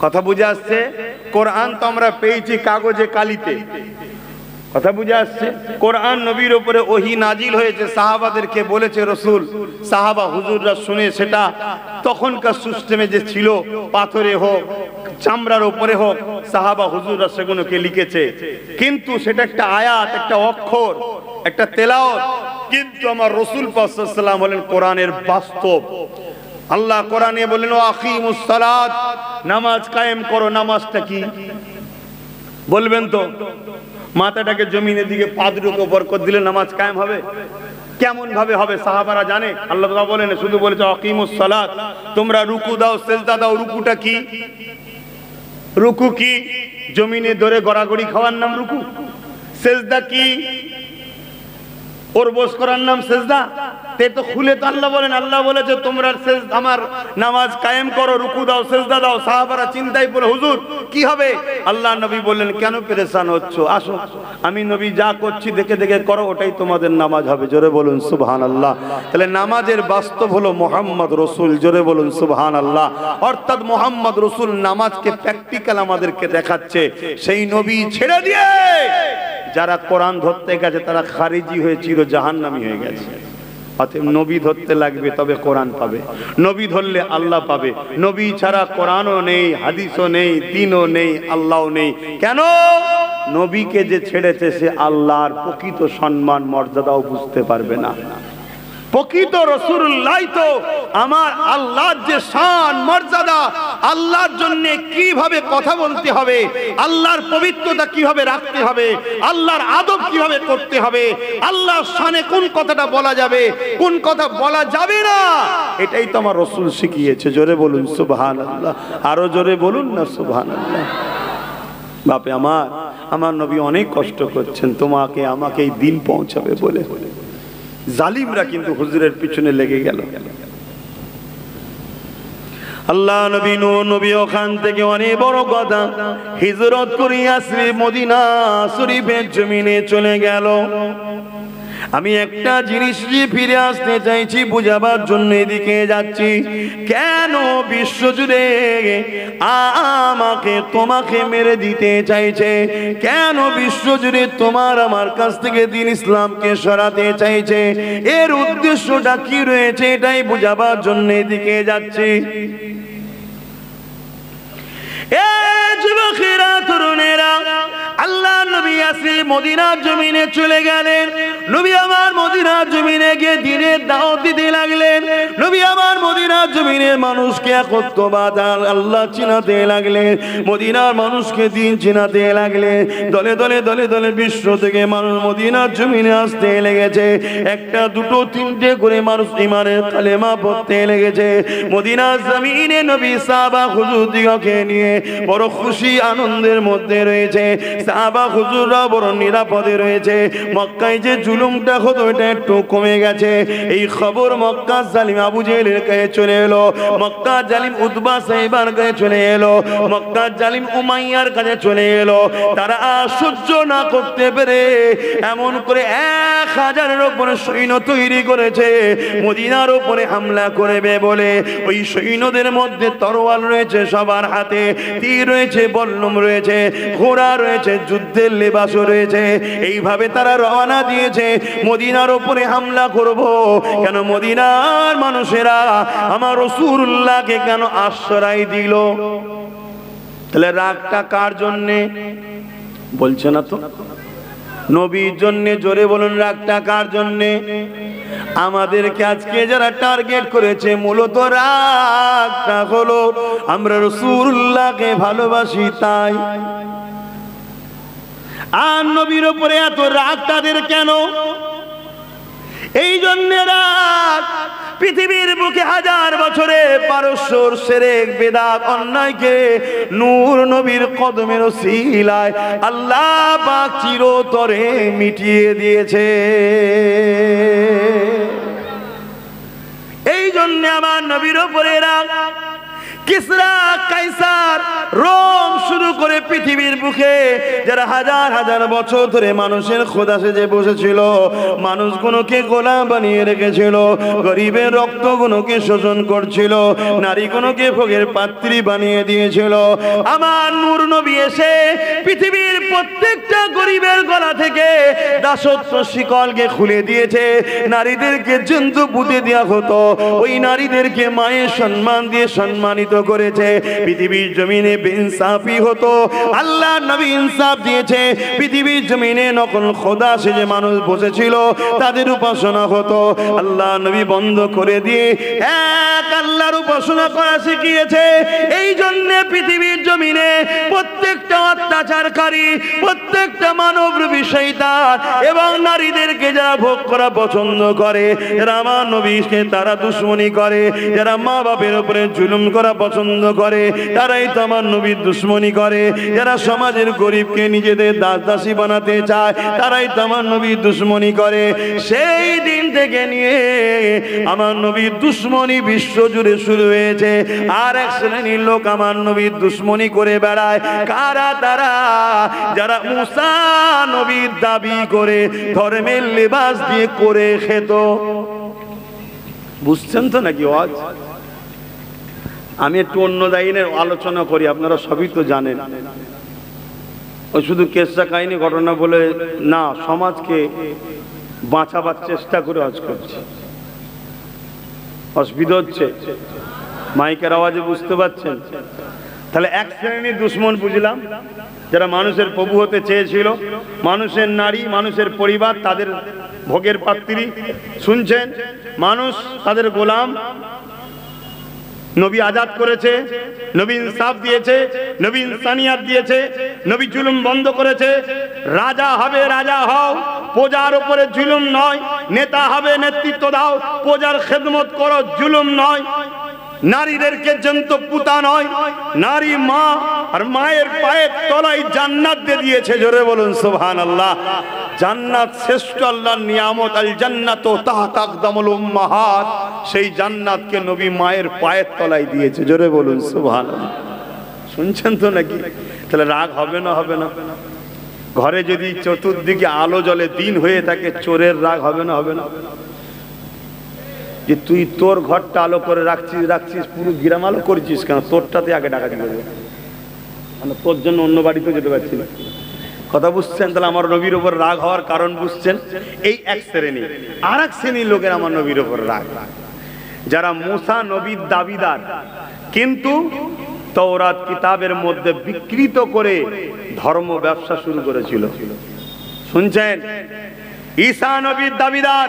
কথা বুঝে আসছে? কোরআন তো আমরা পেয়েছি কাগজে কালিতে, কথা বুঝে আসছে? কোরআন নবীর উপরে ওহী নাজিল হয়েছে, সাহাবাদেরকে বলেছে রসুল, সাহাবা হুজুররা শুনে সেটা তখনকার সিস্টেমে যে ছিল, পাথরে হোক চামড়ার উপরে হোক, সাহাবা হুজুররা সেগুলোকে লিখেছে। কিন্তু সেটা একটা আয়াত, একটা অক্ষর, একটা তেলাওয়াত। কিন্তু আমার রাসূল পাক সাল্লাল্লাহু আলাইহি ওয়াসাল্লাম হলেন কোরআনের বাস্তব। আল্লাহ কোরআনে বলেন আকিমুস সালাত, নামাজ কায়েম করো। নামাজটা কি বলবেন তো? মাথাটাকে জমিনের দিকে পা দুটোকে উপর করে দিলে নামাজ কায়েম হবে? কেমন ভাবে হবে সাহাবারা জানে? আল্লাহ তাআলা বলেন, শুধু বলেছে আকিমুস সালাত, তোমরা রুকু দাও, সিজদা দাও। রুকুটা কি? রুকু কি? জমিনে ধরে গড়াগড়ি খাওয়ার নাম রুকু। সিজদা কি? ওরবস করার নাম সিজদা। তে তো খুলে তো আল্লাহ বলেন, আল্লাহ বলেছে তোমরা আমার নামাজ কায়েম করো, রুকু দাও, সিজদা দাও। সাহাবারা চিন্তায় পড়ে, হুজুর কি হবে? আল্লাহ নবী বললেন, কেন পেরেশান হচ্ছ? আসো, আমি নবী যা করছি দেখে দেখে করো, ওটাই তোমাদের নামাজ হবে। জোরে বলুন সুবহানাল্লাহ। তাহলে নামাজের বাস্তব হলো মুহাম্মদ রাসূল। জোরে বলুন সুবহানাল্লাহ। অর্থাৎ মুহাম্মদ রাসূল নামাজকে প্র্যাকটিক্যাল আমাদেরকে দেখাচ্ছে। সেই নবী ছেড়ে দিয়ে যারা কোরআন ধরতে গেছে তারা খারিজি হয়ে চির জাহান্নামী হয়ে গেছে। অতএব নবী ধরতে লাগবে, তবে কোরআন পাবে। নবী ধরলে আল্লাহ পাবে। নবী ছাড়া কোরআনও নেই, হাদিসও নেই, দ্বীনও নেই, আল্লাহও নেই। কেন? নবীকে যে ছেড়েছে সে আল্লাহর প্রকৃত সম্মান মর্যাদাও বুঝতে পারবে না। প্রকৃত রাসূলুল্লাহ তো আমার আল্লাহর যে শান মর্যাদা, আল্লাহর জন্য কিভাবে কথা বলতে হবে, আল্লাহর পবিত্রতা কিভাবে রাখতে হবে, আল্লাহর আদব কিভাবে করতে হবে, আল্লাহর শানে কোন কথাটা বলা যাবে, কোন কথা বলা যাবে না, এটাই তো আমার রাসূল শিখিয়েছে। জোরে বলুন সুবহানাল্লাহ। আরো জোরে বলুন না সুবহানাল্লাহ। বাপে আমার নবী অনেক কষ্ট করছেন তোমাকে আমাকে এই দিন পৌঁছাবে বলে। জালিমরা কিন্তু হুজুরের পিছনে লেগে গেল। আল্লাহ নবী নবী ওখান থেকে অনেক বড় কথা হিজরত করে আসরে মদিনা শরীফের জমিনে চলে গেল। আমি একটা জিনিস ফিরে আসতে চাইছি বুঝাবার জন্য এদিকে যাচ্ছি। কেন বিশ্বজুড়ে আমাকে তোমাকে মেরে দিতে চাইছে? কেন বিশ্বজুড়ে তোমার আমার কাছ থেকে দ্বীন ইসলামকে সরাতে চাইছে? এর উদ্দেশ্যটা কি রয়েছে এটাই বুঝাবার জন্য এদিকে যাচ্ছি। এ যুবকেরা, তরুণেরা, আল্লাহ নবী আসে মদিনার জমিনে চলে গেলেন। নবী আমার মদিনার জমিনে গিয়ে দ্বীনের দাওয়াত দিতে লাগলেন। নবী আমার মদিনার জমিনে মানুষকে একত্ববাদ আল্লাহ চিনাতে লাগলেন। মদিনার মানুষকে দ্বীন চিনাতে লাগলেন। দলে দলে দলে দলে বিশ্ব থেকে মানুষ মদিনার জমিনে আসতে লেগেছে। একটা দুটো তিনটে করে মানুষ ইমানের কালেমা পড়তে লেগেছে। মদিনার জমিনে নবী সাহাবা হুজুর দিগকে নিয়ে বড় খুশি আনন্দের মধ্যে রয়েছে। সাহাবা হুজুররা বড় নিরাপদে রয়েছে। মক্কায় যে জুলুমটা হতো এটা একটু কমে গেছে। এই খবর মক্কা জালিম আবু জেহেলের কাছে চলে এলো, মক্কা জালিম উতবা সাইবার কাছে চলে এলো, মক্কা জালিম উমাইয়ার কাছে চলে এলো। তারা সহ্য না করতে পেরে এমন করে 1000-এর উপরে সৈন্য তৈরি করেছে মদিনার উপরে হামলা করবে বলে। ওই সৈন্যদের মধ্যে তরোয়াল রয়েছে সবার হাতে, তীর রয়েছে, বল্লম রয়েছে, ঘোড়া রয়েছে, যুদ্ধের লেবাসও রয়েছে। এইভাবে তারা রওনা দিয়েছে মদিনার উপরে হামলা করব। কেন মদিনার মানুষেরা আমার রাসূলুল্লাহকে কেন আশ্রয় দিল? তাহলে রাগটা কার জন্যে? বলছে না তো, নবীর জন্যে। জোরে বলুন, রাগটা কার জন্যে? আমাদেরকে আজকে যারা টার্গেট করেছে মূলত রাগটা হলো আমরা রাসূলুল্লাহকে ভালোবাসি তাই। আর নবীর উপরে এত রাগ তাদের কেন? এই জন্য রাগ। পৃথিবীর বুকে 1000 বছরে পারস্যর শিরক বিদআত অন্যায়কে নূর নবীর কদমের ওসিলায় আল্লাহ পাক চিরতরে মিটিয়ে দিয়েছে। এই জন্য আমার নবীর উপরে রাগ। কিসরা, কাইসার, রোম শুরু করে পৃথিবীর বুকে যারা 1000 বছর ধরে মানুষের খোদা সেজে বসেছিল, মানুষগুলোকে গোলাম বানিয়ে রেখেছিল, গরিবের রক্তগুলোকে শোষণ করছিল, নারীগুলোকে ভোগের পাত্রী বানিয়ে দিয়েছিল। আমার নূর নবী এসে পৃথিবীর প্রত্যেকটা গরিবের গলা থেকে দাসত্ব শিকলকে খুলে দিয়েছে। নারীদেরকে জন্তু পুঁতে দেওয়া হতো, ওই নারীদেরকে মায়ের সম্মান দিয়ে সম্মানিত করেছে, পৃথিবীর জমিনে বেইনসাফি হতো, আল্লাহ নবী ইনসাফ দিয়েছে। পৃথিবীর জমিনে নকল খোদা সেজে মানুষ বসেছিল, তাদের উপাসনা হতো, আল্লাহ নবী বন্ধ করে দিয়ে এক আল্লাহর উপাসনা করা শিখিয়েছে। এই জন্য পৃথিবীর জমিনে প্রত্যেকটা অত্যাচারকারী, প্রত্যেকটা মানবরূপী শয়তান এবং নারীদেরকে যারা ভোগ করা পছন্দ করে, যারা আমার নবীকে তারা দুশমনী করে, যারা মা বাপের উপরে জুলুম করা পছন্দ করে, তারাই তো আমার নবীর দুশমনী করে। যারা সমাজের গরিবকে নিজেদের দাস দাসী বানাতে চায়, তারাই তো আমার নবীর দুশমনী করে। সেই দিন থেকে নিয়ে আমার নবীর দুশমনী বিশ্ব জুড়ে শুরু হয়েছে। আর এক শ্রেণীর লোক আমার নবীর দুশমনী করে বেড়ায়। কারা তারা? যারা মুসা নবীর দাবি করে ধর্মের লেবাস দিয়ে করে খেত। বুঝছেন তো নাকি? আজ আমি একটু অন্য লাইনের আলোচনা করি, আপনারা সবই তো জানেন। ওই শুধু কেসটা কাহিনী ঘটনা বলে না, সমাজকে বাঁচাবার চেষ্টা করে আজ করছি। অসুবিধা হচ্ছে? মাইকের আওয়াজে বুঝতে পারছেন? তাহলে এক শ্রেণীর দুশ্মন বুঝলাম, যারা মানুষের প্রভু হতে চেয়েছিল, মানুষের নারী, মানুষের পরিবার তাদের ভোগের পাত্রী। শুনছেন? মানুষ তাদের গোলাম। নবী আজাদ করেছে, নবী ইনসাফ দিয়েছে, নবী ইনসানিয়াত দিয়েছে, নবী জুলুম বন্ধ করেছে। রাজা হবে রাজা হও, প্রজার উপরে জুলুম নয়। নেতা হবে নেতৃত্ব দাও, প্রজার খেদমত করো, জুলুম নয়। নারীদেরকে জন্ত পুতা নয়, নারী মা, আর মায়ের পায়ের তলায় জান্নাত দিয়ে দিয়েছে। জোরে বলুন সুবহানাল্লাহ। জান্নাত শ্রেষ্ঠ আল্লাহর নিয়ামত, আল জান্নাতু তাহতা আকদামুল উম্মাহাত। সেই জান্নাতকে নবী মায়ের পায়ের তলায় দিয়েছে। জোরে বলুন সুবহানাল্লাহ। শুনছেন তো নাকি? তাহলে রাগ হবে না? হবে না? ঘরে যদি চতুর্দিকে আলো জ্বলে দিন হয়ে থাকে, চোরের রাগ হবে না? হবে না? যে তুই তোর ঘরটা আলো করে রাখছিস, পুরো গ্রাম আলো করছিস কেন? তোরটাতে আগে ডাকাতি করবে, তোর জন্য অন্য বাড়িতে যেতে পারছি না। কথা বুঝছেন? তাহলে আমার নবীর উপর রাগ হওয়ার কারণ বুঝছেন? এই এক শ্রেণী। আর এক শ্রেণীর লোকের আমার নবীর উপর রাগ, যারা মুসা নবীর দাবিদার, কিন্তু তাওরাত কিতাবের মধ্যে বিকৃত করে ধর্ম ব্যবসা শুরু করেছিল। শুনছেন? ঈসা নবীর দাবিদার,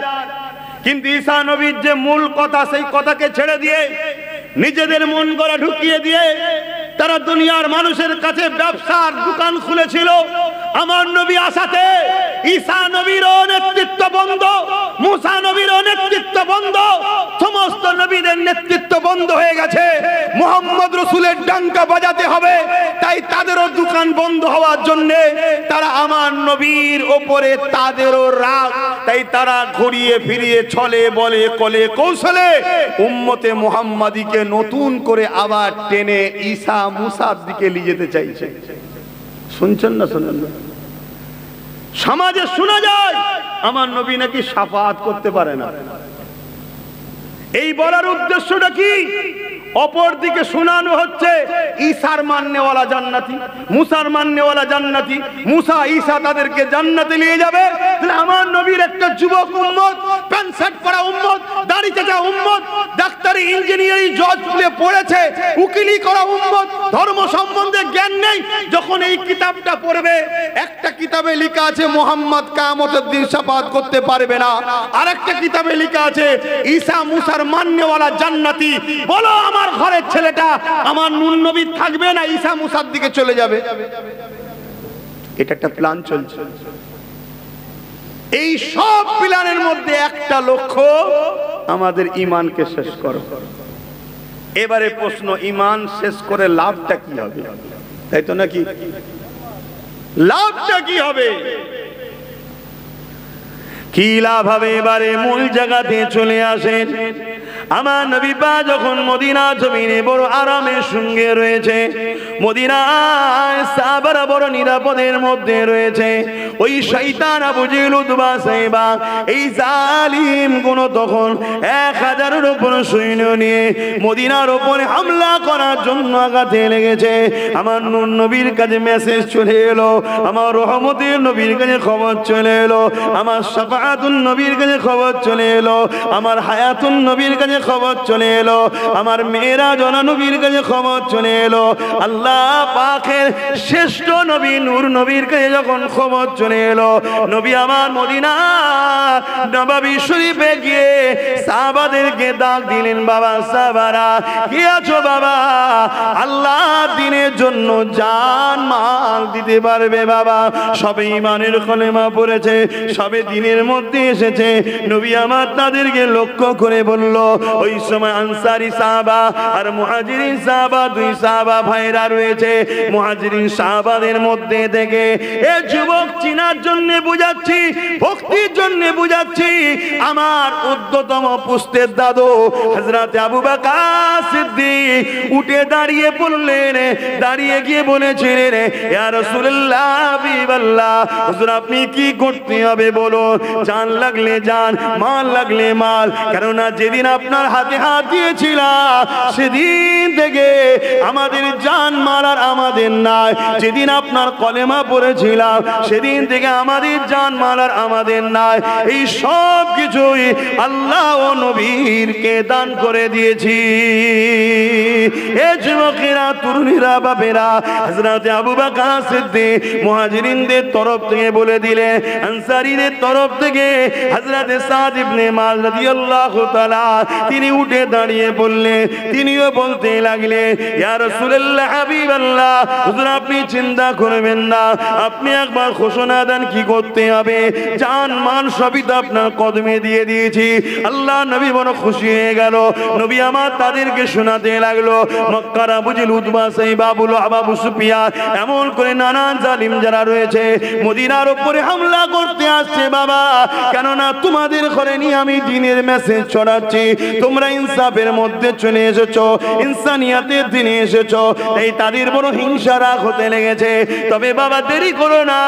কিন্তু ঈসা নবীর যে মূল কথা, সেই কথাকে ছেড়ে দিয়ে নিজেদের মন গড়া ঢুকিয়ে দিয়ে তারা দুনিয়ার মানুষের কাছে ব্যবসার দোকান খুলেছিল। আমার নবী আসাতে ঈসা নবীরও নেতৃত্ব বন্ধ, মুসা নবীরও নেতৃত্ব বন্ধ, সমস্ত নবীদের নেতৃত্ব বন্ধ হয়ে গেছে। মুহাম্মদ রাসূলের ডাঙ্কা বাজাতে হবে, তাই তাদেরও দোকান বন্ধ হওয়ার জন্য তারা আমার নবীর ওপরে তাদেরও রাগ, তাই তারা ঘুরিয়ে ফিরিয়ে ছলে বলে কলে কৌশলে উম্মতে মুহাম্মাদিকে নতুন করে আবার টেনে ঈসা মুসার দিকে নিয়ে যেতে চাইছে। শুনছেন না? শুনেন না? সমাজে শোনা যায় আমার নবী নাকি শাফাআত করতে পারে না। এই বলার উদ্দেশ্যটা কি? অপর দিকে শোনানো হচ্ছে ঈসার মাননেওয়ালা জান্নাতি, মুসার মাননেওয়ালা জান্নাতি, মুসা ঈসা তাদেরকে জান্নাতে নিয়ে যাবে। তাহলে আমার নবীর একটা যুবক উম্মত, প্যান্ট শার্ট পরা উম্মত, দাড়ি চাচা উম্মত, ডাক্তারি ইঞ্জিনিয়ারিং জজ স্কুলে পড়েছে, উকিলি করা উম্মত, ধর্ম সম্বন্ধে জ্ঞান নেই। যখন এই কিতাবটা পড়বে, একটা কিতাবে লেখা আছে মুহাম্মদ কিয়ামতের দিন শাফাআত করতে পারবে না, আরেকটা কিতাবে লেখা আছে ঈসা মুসার মাননেওয়ালা জান্নাতি। বলো আমার ঘরের ছেলেটা আমার নূর নবী থাকবে না ঈসা মুসার দিকে চলে যাবে? এটা একটা প্ল্যান চলছে। এই সব প্ল্যানের মধ্যে একটা লক্ষ্য, আমাদের ঈমানকে শেষ করো। এবারে প্রশ্ন, ঈমান শেষ করে লাভটা কি হবে? তাই তো নাকি? লাভটা কি হবে? কি লাভ হবে? এবারে মূল জায়গাতে চলে আসেন। আমার নবী পাক যখন মদিনা জমিনে বড় আরামের সঙ্গে রয়েছে, মদিনায় সাহাবারা বড় নিরাপদের মধ্যে রয়েছে, ওই শয়তান আবু জেহেল উতবা সাইবা এই জালিম গুণ তখন 1000 হাজারের উপর সৈন্য নিয়ে মদিনার উপরে হামলা করার জন্য আঘাতে লেগেছে। আমার নূর নবীর কাছে মেসেজ চলে এলো, আমার রহমতের নবীর কাছে খবর চলে এলো, আমার শাফাআতুন নবীর কাছে খবর চলে এলো, আমার হায়াতুন নবীর কাছে খবর চলে এলো, আমার মেরাজ নবীর কাছে খবর চলে এলো। আল্লাহ পাকের শ্রেষ্ঠ নবী নূর নবীর কাছে যখন খবর চলে এলো, নবী আমার মদিনা নববী শরীফে গিয়ে সাহাবাদেরকে ডাক দিলেন, বাবা সাহাবারা কি আছো বাবা, আল্লাহ দিনের জন্য জান মাল দিতে পারবে বাবা। সবে ঈমানের কলেমা পড়েছে, সবে দিনের মধ্যে এসেছে। নবী আমার তাদেরকে লক্ষ্য করে বলল, ওই সময় আনসারী সাহাবা আর মুহাজিরিন সাহাবা, দুই সাহাবা ভাইরা রয়েছে। মুহাজিরিন সাহাবাদের মধ্যে থেকে এ যুবক চিনার জন্য বুঝাচ্ছি, ভক্তির জন্য বুঝাচ্ছি, আমার উদ্যতম পুস্তের দাদু হযরত আবু বকর সিদ্দিক উঠে দাঁড়িয়ে পড়লেন, দাঁড়িয়ে গিয়ে বলেছিলেন, ইয়া রাসূলুল্লাহ হাবিবাল্লাহ, হুজুর আপনি কি করতে হবে বলুন, জান লাগলে জান, মাল লাগলে মাল। কেননা যেদিন আপনার হাতে হাত দিয়েছিলাম সেদিন থেকে আমাদের জান মাল আর আমাদের নাই। যেদিন আপনার কলেমা পড়েছিলাম সেদিন থেকে আমাদের জান মাল আর আমাদের নাই। এই সব কিছুই আল্লাহ ও নবীরকে দান করে দিয়েছি। এ যুবকেরা, তরুণীরা, বাপেরা, হযরত আবু বকর সিদ্দিক মুহাজিরিনদের তরফ থেকে বলে দিলে, আনসারীদের তরফ থেকে হযরত সাদ ইবনে মুআয রাদিয়াল্লাহু তাআলা তিনি উঠে দাঁড়িয়ে বললেন, তিনিও বলতে লাগলেন, ইয়া রাসূলুল্লাহ হাবিবাল্লাহ, হুজুর আপনি চিন্তা করবেন না, আপনি একবার ঘোষণা দেন কি করতে হবে, জান মাল সবই তো আপনার কদমে দিয়ে দিয়েছি। আল্লাহ নবী বড় খুশি হয়ে গেল। নবী আমার তাদেরকে শোনাতে লাগলো, মক্কার আবু জেহেল, উতবা, সাইবা, আবু সুফিয়ান, এমন করে নানান জালিম যারা রয়েছে মদিনার উপরে হামলা করতে আসছে বাবা। কেননা তোমাদের ঘরে নিয়ে আমি দ্বীনের মেসেজ ছড়াচ্ছি, তোমরা ইনসাফের মধ্যে চলে এসেছো, ইনসানিয়াতের দিনে এসেছো, তাই তাদের বড় হিংসা রাগ হতে লেগেছে। তবে বাবা দেরি করো না,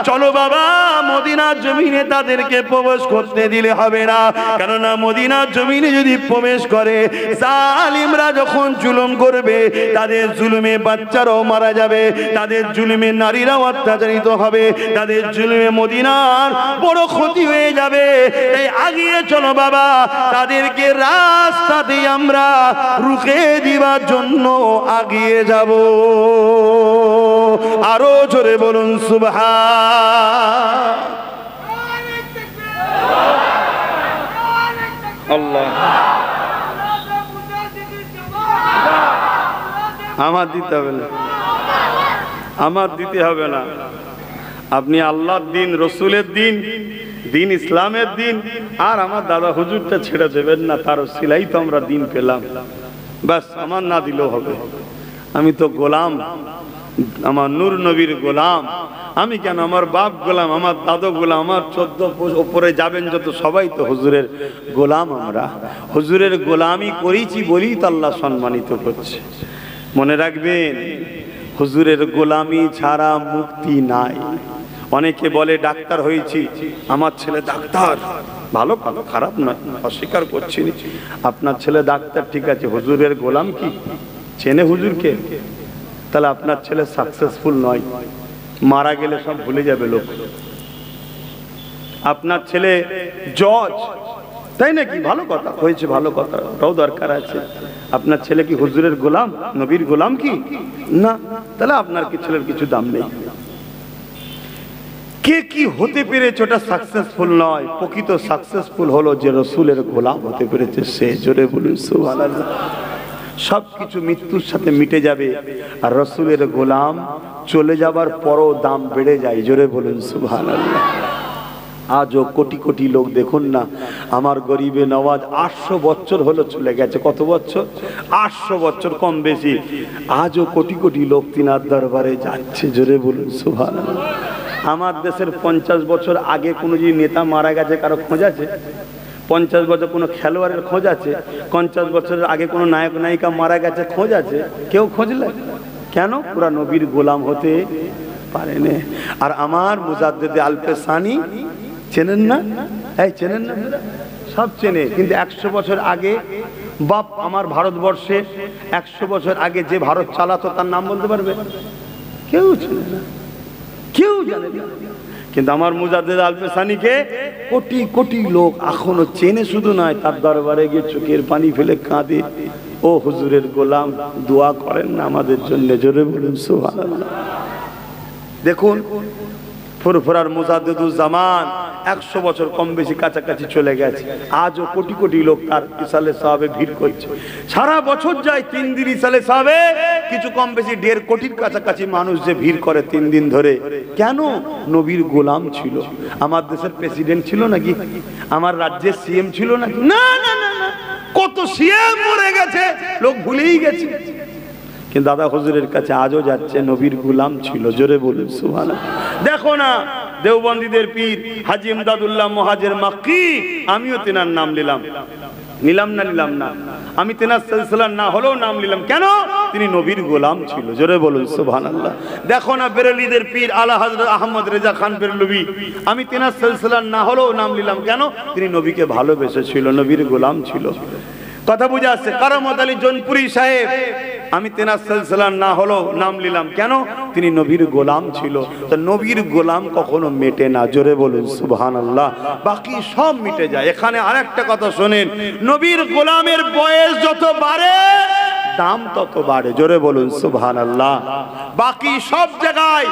চলো বাবা মদিনার জমিনে তাদেরকে প্রবেশ করতে দিলে হবে না। কেননা মদিনার জমিনে যদি প্রবেশ করে জালিমরা যখন জুলুম করবে, তাদের জুলুমে বাচ্চারাও মারা যাবে, তাদের জুলুমে নারীরাও অত্যাচারিত হবে, তাদের জুলুমে মদিনার বড় ক্ষতি হয়ে যাবে। তাই আগিয়ে চলো বাবা, তাদেরকে রাস্তাতে আমরা রুখে দিবার জন্য আগিয়ে যাব। আরো জোরে বলুন সুবহান আল্লাহ। আমার দিতে হবে না, আমার দিতে হবে না। আপনি আল্লাহর দিন, রসুলের দিন, দিন ইসলামের দিন, আর আমার দাদা হুজুরটা ছেড়ে দেবেন না। তার সিলাই তো আমরা দিন পেলাম, বাস আমার না দিলেও হবে। আমি তো গোলাম, আমার নূর নবীর গোলাম। আমি কেন, আমার বাপ গোলাম, আমার দাদু গোলাম, আমার 14 উপরে যাবেন যত সবাই তো হুজুরের গোলাম। আমরা হুজুরের গোলামি করেছি বলেই তো আল্লাহ সম্মানিত করছে। মনে রাখবেন, হুজুরের গোলামি ছাড়া মুক্তি নাই। অনেকে বলে ডাক্তার হয়েছি, আমার ছেলে ডাক্তার, ভালো ভালো, খারাপ না, অস্বীকার করছি না। আপনার ছেলে ডাক্তার ঠিক আছে, হুজুরের গোলাম কি চেনে হুজুরকে? তাহলে আপনার ছেলে সাকসেসফুল নয়, মারা গেলে সব ভুলে যাবে লোক। আপনার ছেলে জজ, তাই নাকি? ভালো কথা হয়েছে, ভালো কথা, ওটাও দরকার আছে। আপনার ছেলে কি হুজুরের গোলাম, নবীর গোলাম কি না? তাহলে আপনার কি ছেলের কিছু দাম নেই। কে কি হতে পেরেছে ওটা সাকসেসফুল নয়, প্রকৃত সাকসেসফুল হলো যে রসুলের গোলাম হতে পেরেছে সে। জোরে বলুন সুবহানাল্লাহ। সবকিছু মৃত্যুর সাথে মিটে যাবে, আর রসুলের গোলাম চলে যাবার পরও দাম বেড়ে যায়। জোরে বলুন সুবহানাল্লাহ। আজও কোটি কোটি লোক দেখুন না, আমার গরিবে নওয়াজ 800 বছর হলো চলে গেছে। কত বছর? 800 বছর কম বেশি। আজও কোটি কোটি লোক তিনার দরবারে যাচ্ছে। জোরে বলুন সুবহানাল্লাহ। আমার দেশের 50 বছর আগে কোনো যে নেতা মারা গেছে কারো খোঁজ আছে? 50 বছর কোনো খেলোয়াড়ের খোঁজ আছে? 50 বছরের আগে কোনো নায়ক নায়িকা মারা গেছে খোঁজ আছে? কেউ খোঁজলে কেন? পুরা নবীর গোলাম হতে পারেনি। আর আমার মুজাদ্দিদ আল-পেসানি চেনেন না? এই চেনেন না? সব চেনে, কিন্তু 100 বছর আগে বাপ আমার ভারতবর্ষে 100 বছর আগে যে ভারত চালাতো তার নাম বলতে পারবে? কেউ চেনে না, কেউ জানে না। কিন্তু আমার মুজাদ্দেদ আল-পেশানিকে কোটি কোটি লোক এখনো চেনে, শুধু নয় তার দরবারে গিয়ে চোখের পানি ফেলে কাঁদে, ও হুজুরের গোলাম দোয়া করেন না আমাদের জন্য, জোরে বলুন সুবহানাল্লাহ। দেখুন ফুরফুরার মুজাদ্দিদুজ্জামান 100 বছর কম বেশি কাছাকাছি চলে গেছে, আজও কোটি কোটি লোক তার ইসালে সাহাবে ভিড় করছে। সারা বছর যায় 3 দিন ইসালে সাহাবে, কিছু কম বেশি 1.5 কোটির কাছাকাছি মানুষ যে ভিড় করে 3 দিন ধরে। কেন? নবীর গোলাম ছিল। আমার দেশের প্রেসিডেন্ট ছিল নাকি? আমার রাজ্যের সিএম ছিল নাকি? না না না না, কত সিএম মরে গেছে, লোক ভুলেই গেছে। কিন্তু দাদা হুজুরের কাছে আজও যাচ্ছে, নবীর গোলাম ছিল, জোরে বলুন সুবহানাল্লাহ। দেখো না দেওবন্দীদের পীর হাজী ইমদাদুল্লাহ মুহাজির মাক্কি, আমিও তেনার নাম নিলাম, নিলাম না নিলাম না, আমি তেনার সিলসিলার না হলেও নাম নিলাম। কেন? তিনি নবীর গোলাম ছিল, জোরে বলুন সুবহানাল্লাহ। দেখো না বেরেলিদের পীর আলা হযরত আহমদ রেজা খান বেরলভী, আমি তেনার সিলসিলার না হলেও নাম নিলাম। কেন? তিনি নবীকে ভালোবেসেছিল, নবীর গোলাম ছিল। কথা বুঝে আসছে? কারামত আলী জৌনপুরি সাহেব, আমি তেনার সিলসিলার না হলেও নাম নিলাম। কেন? তিনি নবীর গোলাম ছিল। তো নবীর গোলাম কখনো মেটে না, জোরে বলুন সুবহানাল্লাহ। বাকি সব মিটে যায়। এখানে আরেকটা কথা শোনেন, নবীর গোলামের বয়স যত বাড়ে দাম তত বাড়ে, জোরে বলুন সুবহানাল্লাহ। বাকি সব জায়গায়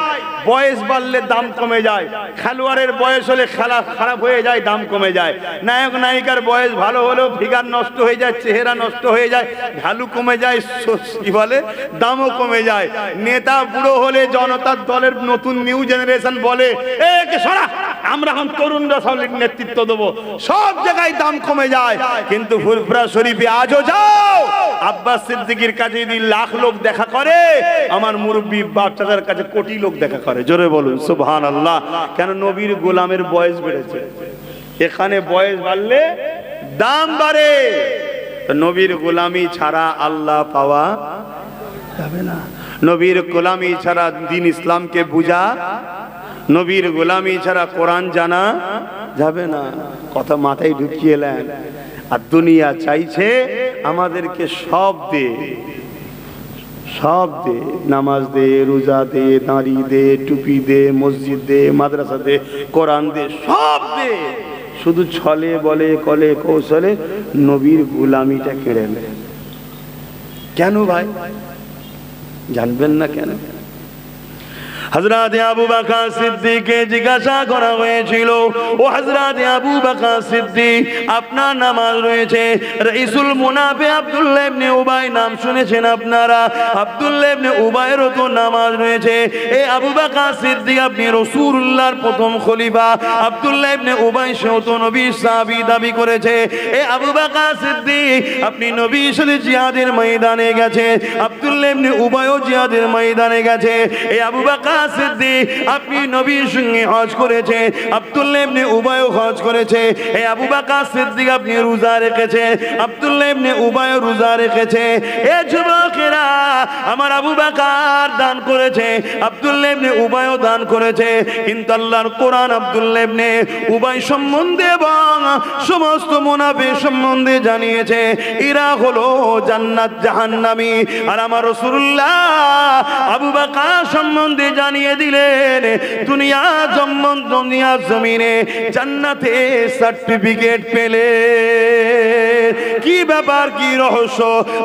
বয়স বাড়লে দাম কমে যায়। খেলোয়াড়ের বয়স হলে খেলা খারাপ হয়ে যায়, দাম কমে যায়। নায়ক নায়িকার বয়স ভালো হলেও ফিগার নষ্ট হয়ে যায়, চেহারা নষ্ট হয়ে যায়, ভ্যালু কমে যায়, কি বলে, দামও কমে যায়। নেতা বুড়ো হলে জনতার দলের নতুন নিউ জেনারেশন বলে আমরা এখন তরুণরা সলিড নেতৃত্ব দেবো, সব জায়গায় দাম কমে যায়। কিন্তু ফুরফুরা শরীফে আজও যাও, আব্বাস সিদ্দিকীর কাছে যদি লাখ লোক দেখা করে, আমার মুরব্বী বাচ্চাদের কাছে কোটি লোক দেখা করে, জোরে বলুন সুবহানাল্লাহ। কেন? নবীর গোলামের বয়স বেড়েছে। এখানে বয়স বাড়লে দাম বাড়ে। নবীর গোলামি ছাড়া আল্লাহ পাওয়া যাবে না, নবীর গোলামি ছাড়া দ্বীন ইসলামকে বুঝা, নবীর গোলামি ছাড়া কোরআন জানা যাবে না। কথা মাথায় ঢুকিয়ে নেন। আর দুনিয়া চাইছে আমাদেরকে সব দে, সব দে, নামাজ দে, রোজা দে, দাঁড়ি দে, টুপি দে, মসজিদ দে, মাদ্রাসা দে, কোরআন দে, সব দে, শুধু ছলে বলে কলে কৌশলে নবীর গোলামিটা কেড়ে নেয়। কেন ভাই জানবেন না কেন? হযরত আবু বকর সিদ্দিককে জিজ্ঞাসা করা হয়েছিল, ও হযরত আবু বকর সিদ্দিক, আপনার নামাজ রয়েছে, রাইসুল মুনাফে আব্দুল্লাহ ইবনে উবাই নাম শুনেছেন আপনারা? আব্দুল্লাহ ইবনে উবাইয়েরও তো নামাজ রয়েছে। এই আবু বকর সিদ্দিক, আপনি রাসূলুল্লাহর প্রথম খলিফা। আব্দুল্লাহ ইবনে উবাই সেও তো নবীর সাহাবী দাবি করেছে। এই আবু বকর সিদ্দিক, আপনি নবীর সাথে জিহাদের ময়দানে গেছে, আব্দুল্লাহ ইবনে উবাইও জিহাদের ময়দানে গেছে। এই আবু বকর সিদ্দিক, আপনি নবীর সঙ্গে হজ করেছে, আব্দুল্লাহ ইবনে উবাইও হজ করেছে। এই আবু বকর সিদ্দিক, আপনি রোজা রেখেছে, আব্দুল্লাহ ইবনে উবাইও রোজা রেখেছে। এ যুবকেরা, আমার আবু বকর দান করেছে, আব্দুল্লাহ ইবনে উবাইও দান করেছে। কিন্তু আল্লাহর কোরআন আব্দুল্লাহ ইবনে উবাই সম্বন্ধে এবং সমস্ত মুনাফিক সম্বন্ধে জানিয়েছে, এরা হলো জান্নাত জাহান্নামী। আর আমার রাসূলুল্লাহ আবু বকর সম্বন্ধে জানিয়ে দিলেন, দুনিয়া জমিনে জান্নাতে সার্টিফিকেট পেলে। কি ব্যাপার, কি রহস্য?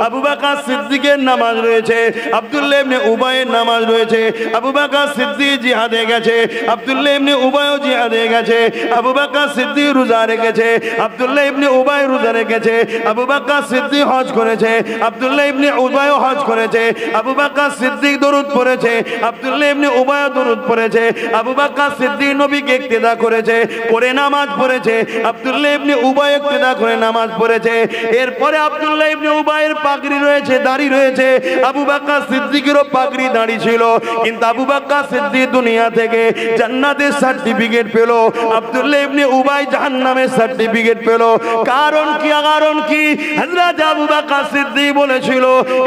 আবু বকর সিদ্দিকের নামাজ রয়েছে, আব্দুল্লাহ ইবনে উবাইয়ের নামাজ রয়েছে। আবু বকর সিদ্দিক জিহাদে গেছে, আব্দুল্লাহ ইবনে উবাইও জিহাদে গেছে। আবু বকর সিদ্দিক রোজা রেখেছে, আব্দুল্লাহ ইবনে উবাই রোজা রেখেছে। আবু বকর সিদ্দিক হজ করেছে, আব্দুল্লাহ ইবনে উবাইও হজ করেছে। আবু বকর সিদ্দিক দরুদ পড়েছে, আব্দুল্লাহ ইবনে উবাইও দরুদ পড়েছে। আবু বকর সিদ্দিক নবীকে ইক্তেদা করেছে, করে নামাজ পড়েছে। আব্দুল্লাহ ইবনে উবাই ইক্তেদা করে নামাজ পড়েছে। এরপরে আব্দুল্লাহ ইবনে উবাইয়ের পাগড়ি রয়েছে, দাড়ি রয়েছে। আবু বকর সিদ্দিকেরও পাগড়ি দাড়ি ছিল, কিন্তু আবু বকর সিদ্দিক দুনিয়া থেকে জান্নাতের সার্টিফিকেট পেল, আব্দুল্লাহ ইবনে উবাই জাহান্নামের সার্টিফিকেট পেল। কারণ কি? কারণ কি? হযরত আবু বকর সিদ্দিক বলেছিল,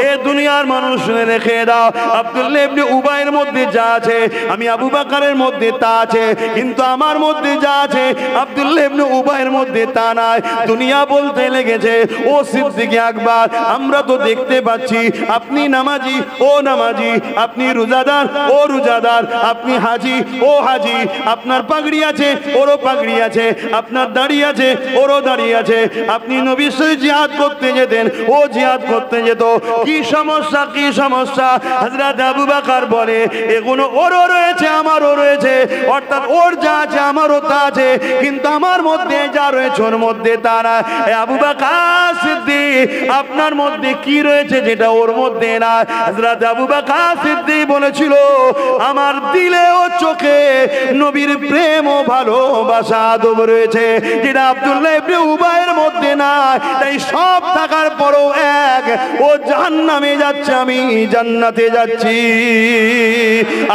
এ দুনিয়ার মানুষ শুনে রেখে দাও, আব্দুল্লাহ ইবনে উবাইয়ের মধ্যে যা আছে আমি আবু বকরের মধ্যে তা আছে, কিন্তু আমার মধ্যে যা আছে আব্দুল্লাহ ইবনে উবাইয়ের মধ্যে তা নাই। দুনিয়া বলতে লেগেছে, ও সিদ্দিক আকবর, আমরা তো দেখতে পাচ্ছি আপনি নামাজি, ও নামাজি, আপনি রোজাদার, ও রোজাদার, আপনি হাজি, ও হাজি, আপনার পাগড়ি আছে, ওরও পাগড়ি আছে, আপনার দাড়ি আছে, ওরও দাড়ি আছে, আপনি নবীর সাথে জিহাদ করতে যেতেন, ও জিহাদ করতে যেত, কি সমস্যা, কি সমস্যা? হযরত আবু বকর বলে, এগুলো ওরও রয়েছে, আমারও রয়েছে, অর্থাৎ ওর যা আছে আমারও তা আছে, কিন্তু আমার মধ্যে যা রয়েছে ওর মধ্যে তা না। আবু বকর সিদ্দিক, আপনার মধ্যে কি রয়েছে যেটা ওর মধ্যে না? হযরত আবু বকর সিদ্দিক বলেছিল, আমার দিলে ও চোখে নবীর প্রেম ও ভালোবাসা আদব রয়েছে, যেটা আব্দুল্লাহ ইবনে উবাইয়ের মধ্যে না। তাই সব থাকার পরও এক, ও জাহান্নামে যাচ্ছে, আমি জান্নাতে যাচ্ছি।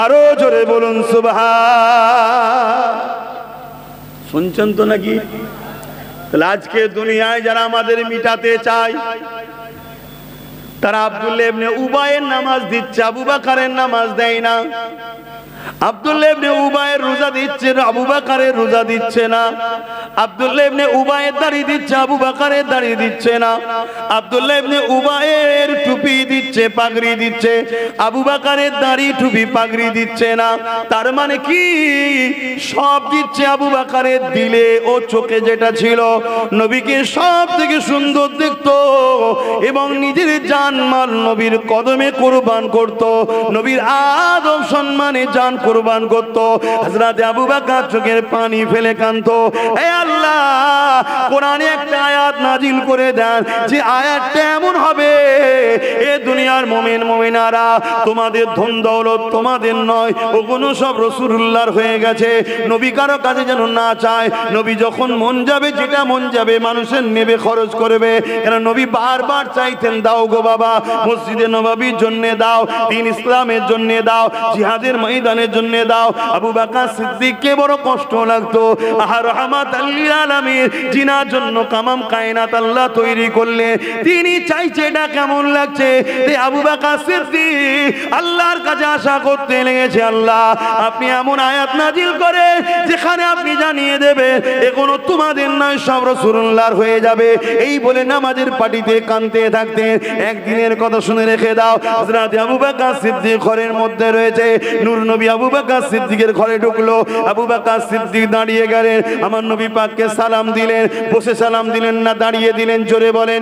আরো জোরে বলুন সুবহান। শুনছেন তো নাকি? তাহলে আজকে দুনিয়ায় যারা আমাদের মিটাতে চায়, তারা আব্দুল্লাহ ইবনে উবাইয়ের নামাজ দিচ্ছে, আবু বকরের নামাজ দেয় না। আব্দুল্লাহ ইবনে উবাইয়ের রোজা দিচ্ছে, আবু বকরের রোজা দিচ্ছে না। আব্দুল্লাহ ইবনে উবাইয়ের দাড়ি দিচ্ছে, আবু বকরের দাড়ি দিচ্ছে না। আব্দুল্লাহ ইবনে উবাইয়ের টুপি দিচ্ছে, পাগড়ি দিচ্ছে, আবু বকরের দাড়ি, টুপি, পাগড়ি দিচ্ছে না। তার মানে কি? সব দিচ্ছে। আবু বকরের দিলে ও চোখে যেটা ছিল, নবীকে সব থেকে সুন্দর দেখতো এবং নিজের জানমাল নবীর কদমে কুরবান করত, নবীর আদব সম্মানে জান কুরবান করত। হযরত আবু বকর চোখের পানি ফেলে কাঁদতো, হে আল্লাহ, কোরআনে একটা আয়াত নাজিল করে দেন, যে আয়াতটা এমন হবে, এ দুনিয়ার মুমিন মুমিনারা, তোমাদের ধন দৌলত তোমাদের নয়, ওগুলো সব রাসূলুল্লাহর হয়ে গেছে। নবী কারো কাছে যেন না চায়, নবী যখন মন যাবে, যেটা মন যাবে মানুষের নেবে খরচ করবে। কারণ নবী বারবার চাইতেন, দাও গো বাবা, মসজিদে নববীর জন্য দাও, দ্বীন ইসলামের জন্য দাও, জিহাদের ময়দানের জন্য দাও। আবু বকর সিদ্দিককে বড় কষ্ট লাগতো। আহা রাহমাতাল লিল আলামিন, জিনার জন্য কামাম কায়নাত আল্লাহ তৈরি করলে, তিনি চাইছে এটা কেমন লাগছে। আবু বকর সিদ্দিক আল্লাহর কাছে আশা করতে লেগেছে, আল্লাহ আপনি এমন আয়াত নাজিল করে যেখানে আপনি জানিয়ে দেবেন এগুলো তোমাদের নয়, সব রাসূলুল্লাহর হয়ে যাবে। এই বলে নামাজের পাটিতে কাঁদতে থাকতেন। একদিনের কথা শুনে রেখে দাও, হযরত আবু বকর সিদ্দিক ঘরের মধ্যে রয়েছে, নূর নবী আবু বকর সিদ্দিকের ঘরে ঢুকলো। আবু বকর সিদ্দিক দাঁড়িয়ে গেলেন, আমার নবী পাককে সালাম দিলেন। বসে সালাম দিলেন না দাঁড়িয়ে দিলেন? জোরে বলেন,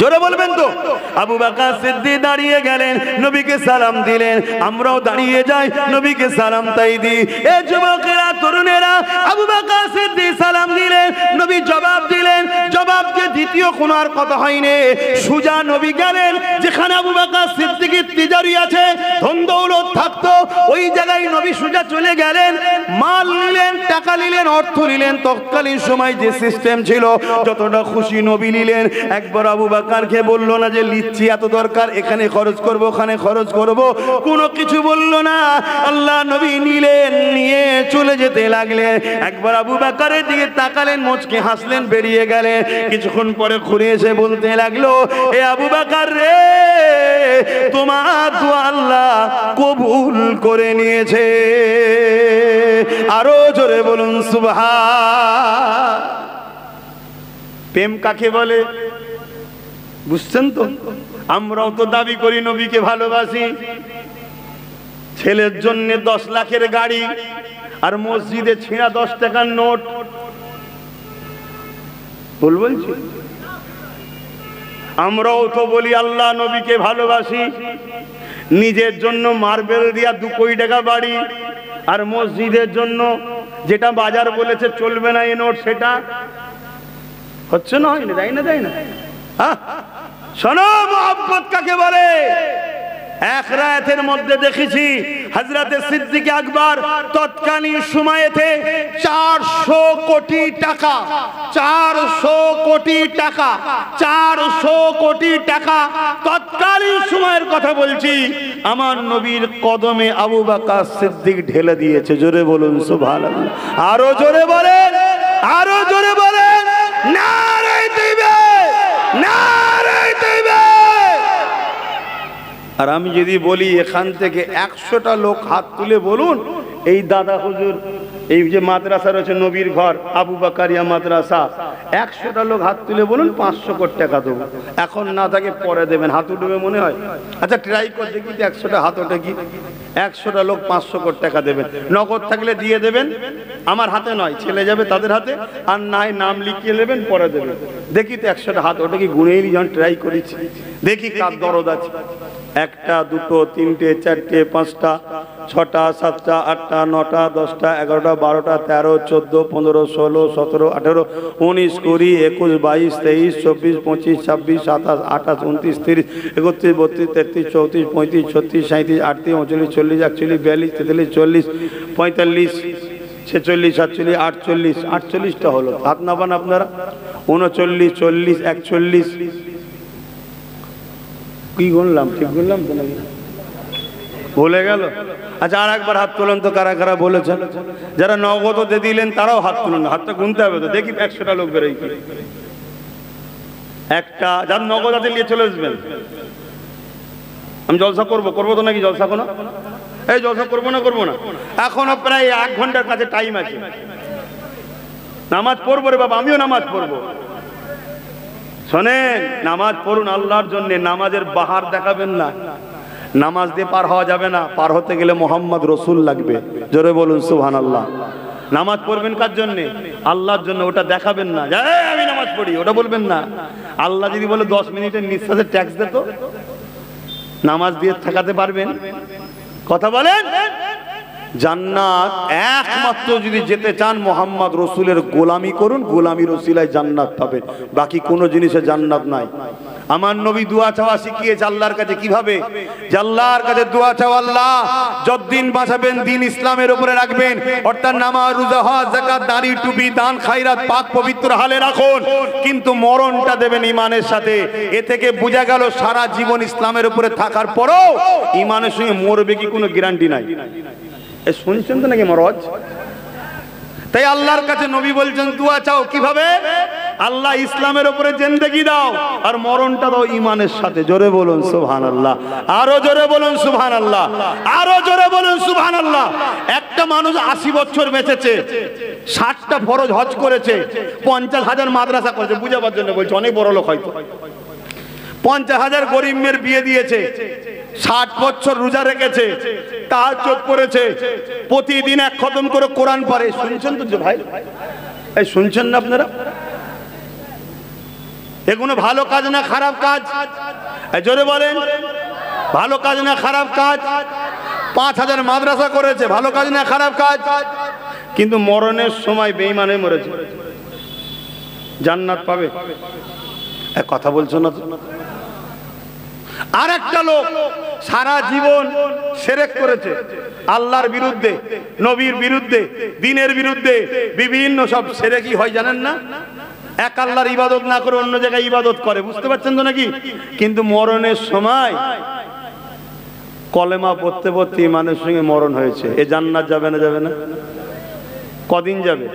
জোরে বলবেন তো। আবু বকর সিদ্দিক দাঁড়িয়ে গেলেন, নবীকে সালাম দিলেন। আমরাও দাঁড়িয়ে যাই, নবীকে সালাম তাই দিই। এ যুবকেরা, তরুণেরা, আবু বকর সিদ্দিক সালাম দিলেন, নবী জবাব দিলেন। জবাবকে দ্বিতীয় কোন আর কথা হয়নি, সুজা নবী গেলেন যেখানে আবু বকর সিদ্দিকের তিজারি আছে, ধন দৌলত থাকতো, ওই জায়গায় নবী সুজা চলে গেলেন। মাল নিলেন, টাকা নিলেন, অর্থ নিলেন। তৎকালীন সময় যে সিস্টেম ছিল, যতটা খুশি নবী নিলেন। একবার আবু বকরকে বললো না যে লিচ্ছি এত দরকার, এখানে খরচ করব, ওখানে খরচ করব, কোনো কিছু বললো না। আল্লাহ নবী নিলেন, নিয়ে চলে যেতে লাগলেন। একবার আবু বকরের দিকে তাকালেন, মুচকে হাসলেন, বেরিয়ে গেলেন। কিছুক্ষণ পরে ঘুরে এসে বলতে লাগলো, এ আবু বকর রে, তোমার দোয়া আল্লাহ কবুল করে নিয়েছে। আরো জোরে বলুন সুবহান। প্রেম কাকে বলে বুঝছেন তো? আমরাও তো দাবি করি নবীকে ভালোবাসি। ছেলের জন্য 10 লাখের গাড়ি আর মসজিদে ছিঁড়া 10 টাকার নোট, ভুল বলছি? আমরাও তো বলি আল্লাহ নবীকে ভালোবাসি। নিজের জন্য মার্বেল দিয়া 2 কোটি টাকা বাড়ি, আর মসজিদের জন্য যেটা বাজার বলেছে চলবে না এ নোট, সেটা হচ্ছে না, হয় না, দেয় না, দেয় না। শোনো, মহব্বত কাকে বলে? এক রায়াতের মধ্যে দেখেছি হযরতে সিদ্দিক আকবর তৎকালীন সময়েতে 400 কোটি টাকা 400 কোটি টাকা তৎকালীন সময়ের কথা বলছি, আমার নবীর কদমে আবু বকর সিদ্দিক ঢেলে দিয়েছে। জোরে বলুন সুবহানাল্লাহ। আরো জোরে বলেন, আরো জোরে বলেন, নারে তাকবীর, নারে তাকবীর। আর আমি যদি বলি এখান থেকে 100টা লোক হাত তুলে বলুন, এই দাদা হুজুর, এই যে মাদ্রাসা রয়েছে নবীর ঘর আবু বাকারিয়া মাদ্রাসা, 100টা লোক হাত তুলে বলুন 500 কোটি টাকা দেবো। এখন না থাকে পরে দেবেন, হাত উঠবে মনে হয়? আচ্ছা ট্রাই করে দেখি 100টা হাত ওঠে কি। 100টা লোক 500 কোটি টাকা দেবেন, নগদ থাকলে দিয়ে দেবেন, আমার হাতে নয়, ছেলে যাবে তাদের হাতে, আর নাই নাম লিখিয়ে নেবেন, পরে দেবেন। দেখি তো 100টা হাত ওঠে কি, গুনেই যখন ট্রাই করেছি, দেখি কার দরদ আছে। 1টা 2টো 3টে 4টে 5টা 6টা 7টা 8টা 9টা 10টা 11টা 12টা 13 14 15 16 17 18 19 20 21 22 23 24 25 26 27 28 29 30 31 32 33 34 35 36 37 38 39 40 41 42 43 44 45 46 47 48 48টা হলো। হাত নামান আপনারা। 39 40 41 কি গুনলাম, ঠিক গুনলাম তো নাকি ভুলে গেল? আচ্ছা আর একবার হাত তোলেন তো, কারা কারা বলেছেন। যারা নগদ দিয়ে দিলেন তারাও হাত তুলুন, হাতটা গুনতে হবে তো, দেখি 100টা লোক বেরোয় কি। একটা যার নগদ হাতে নিয়ে চলে আসবেন। আমি জলসা করবো তো নাকি? জলসা কোনো এই জলসা করবো না, এখনো প্রায় 1 ঘন্টার কাছে টাইম আছে। নামাজ পড়বো রে বাবা, আমিও নামাজ পড়বো। শোনেন, নামাজ পড়ুন আল্লাহর জন্য, নামাজের বাহার দেখাবেন না। নামাজ দিয়ে পার হওয়া যাবে না, পার হতে গেলে মোহাম্মদ রসুল লাগবে। জোরে বলুন সুবহানাল্লাহ। নামাজ পড়বেন কার জন্য? আল্লাহর জন্য। ওটা দেখাবেন না, আমি নামাজ পড়ি, ওটা বলবেন না। আল্লাহ যদি বলে 10 মিনিটের নিঃশ্বাসের ট্যাক্স দে, তো নামাজ দিয়ে ঠেকাতে পারবেন? কথা বলেন। জান্নাত একমাত্র যদি যেতে চান মোহাম্মদ রসুলের গোলামি করুন, গোলামির ওসিলায় জান্নাত পাবেন, বাকি কোনো জিনিসে জান্নাত নাই। আমার নবী দোয়া চাওয়া শিখিয়েছে আল্লাহর কাছে কিভাবে। আল্লাহর কাছে দোয়া চাও, আল্লাহ যতদিন বাঁচাবেন দিন ইসলামের উপরে রাখবেন, অর্থাৎ নামাজ রোজা হজ যাকাত দাড়ি টুপি দান খায়রাত পাক পবিত্র হালে রাখুন, কিন্তু মরণটা দেবেন ইমানের সাথে। এ থেকে বোঝা গেল সারা জীবন ইসলামের উপরে থাকার পরও ইমানের সঙ্গে মরবে কি কোনো গ্যারান্টি নাই। শুনছেন তো নাকি মরজ? তাই আল্লাহর কাছে নবী বলছেন দোয়া চাও কিভাবে? আল্লাহ ইসলামের উপরে জিন্দেগি দাও আর মরণটা দাও ইমানের সাথে। জোরে বলুন সুবহানাল্লাহ। আরো জোরে বলুন সুবহানাল্লাহ। আরো জোরে বলুন সুবহানাল্লাহ। একটা মানুষ 80 বছর বেঁচেছে, 60টা ফরজ হজ করেছে, 50,000 মাদ্রাসা করেছে, বুঝাবার জন্য বলছে, অনেক বড় লোক হয়তো। 50,000 গরিব মেয়ের বিয়ে দিয়েছে, 60 বছর রোজা রেখেছে, তাহাজ্জুদ করেছে, প্রতিদিন 1 খতম করে কোরআন পড়ে। শুনছেন তো ভাই? এই শুনছেন না আপনারা? এগুলো ভালো কাজ না খারাপ কাজ? জোরে বলেন, ভালো কাজ না খারাপ কাজ? 5,000 মাদ্রাসা করেছে, ভালো কাজ না খারাপ কাজ? কিন্তু মরণের সময় বেঈমানে মরেছে, জান্নাত পাবে? এক কথা বলছো না তো? আর একটা লোক সারা জীবন শিরক করেছে, আল্লাহর বিরুদ্ধে, নবীর বিরুদ্ধে, দ্বীনের বিরুদ্ধে, বিভিন্ন সব শিরকই হয় জানেন না? এক আল্লাহর ইবাদত না করে অন্য জায়গায় ইবাদত করে, বুঝতে পারছেন তো নাকি? কিন্তু মরণের সময় কলেমা পড়তে পড়তে ইমানের সঙ্গে মরণ হয়েছে, এ জান্নাত যাবে না? যাবে না? কদিন যাবে?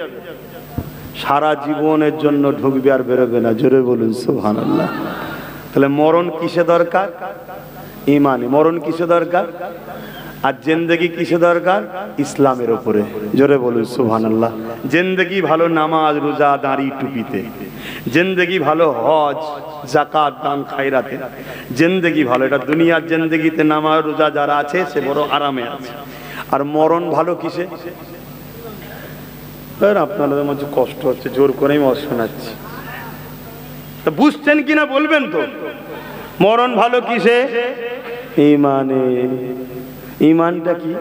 সারা জীবনের জন্য ঢুকবে আর বেরোবে না। জোরে বলুন সুবহানাল্লাহ। তাহলে মরণ কিসে দরকার? ইমানে। মরণ কিসে দরকার? আর জিন্দেগি কিসে দরকার? ইসলামের উপরে। জোরে বলুন সুবহানাল্লাহ। জিন্দেগি ভালো নামাজ রোজা দাড়ি টুপিতে, জিন্দেগি ভালো হজ যাকাত দান খায়রাতে, জিন্দেগি ভালো। এটা দুনিয়ার জিন্দেগিতে নামাজ রোজা যারা আছে সে বড় আরামে আছে। আর মরণ ভালো কিসে? আপনাদের মধ্যে কষ্ট হচ্ছে, জোর করেই মত শোনাচ্ছি, বুঝছেন কিনা বলবেন তো? মরণ ভালো কিসে? ইমানে। ইমানটা কি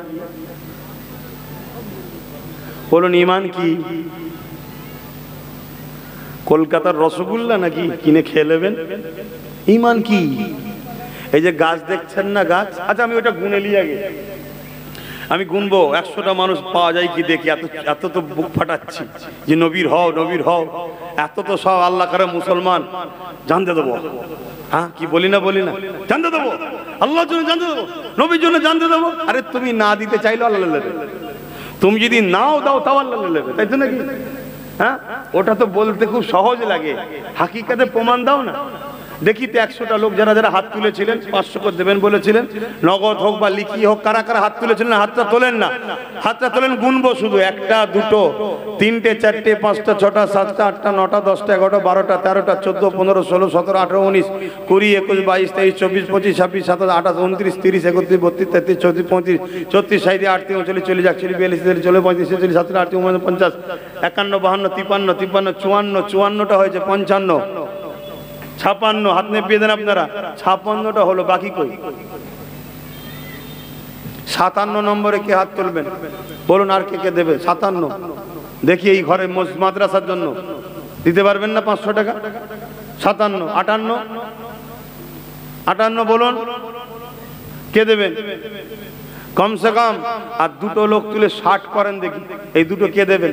বলুন? ইমান কি? কলকাতার রসগোল্লা নাকি কিনে খেয়ে নেবেন? ইমান কি? এই যে গাছ দেখছেন না, গাছ, আচ্ছা আমি ওটা গুনে নিয়ে আগে, আমি গুনবো 100টা মানুষ পাওয়া যায় কি দেখি, এত এত তো বুক ফাটাচ্ছি যে নবীর হও নবীর হও, এত তো সব আল্লাহ করে মুসলমান জানতে দেবো। হ্যাঁ কি বলি না জানতে দেবো, আল্লাহর জন্য জানতে দেবো, নবীর জন্য জানতে দেবো। আরে তুমি না দিতে চাইলো আল্লাহ নেবে, তুমি যদি নাও দাও তাও আল্লাহ নেবে, তাই তো নাকি? হ্যাঁ ওটা তো বলতে খুব সহজ লাগে, হাকিকাতে প্রমাণ দাও না। দেখি তো 100টা লোক যারা যারা হাত তুলেছিলেন 500 করে দেবেন বলেছিলেন, নগদ হোক বা লিখি হোক, কারা কারা হাত তুলেছিলেন হাতটা তোলেন না, হাতটা তোলেন, গুনবো শুধু 1টা 2টো 3টে 4টে 5টা 6টা 7টা 8টা 9টা 10টা 11টা 12টা 13টা 14 15 16 17 18 19 20 21 22 23 24 25 26 27 28 29 30 31 32 33 34 35 36 37 38 39 40 41 42 43 45 46 47 48 49 50 51 52 53 54 54টা হয়েছে, 55 56 হাত নেপিয়ে দেন আপনারা, 56টা হলো, বাকি কই? 57 নম্বরে কে হাত তুলবেন বলুন, আর কে কে দেবে? 57 দেখি এই ঘরে মাদ্রাসার জন্য দিতে পারবেন না 500 টাকা? 57 58 58 বলুন কে দেবেন কমসে কম? আর 2টো লোক তুলে 60 করেন দেখি, এই 2টো কে দেবেন?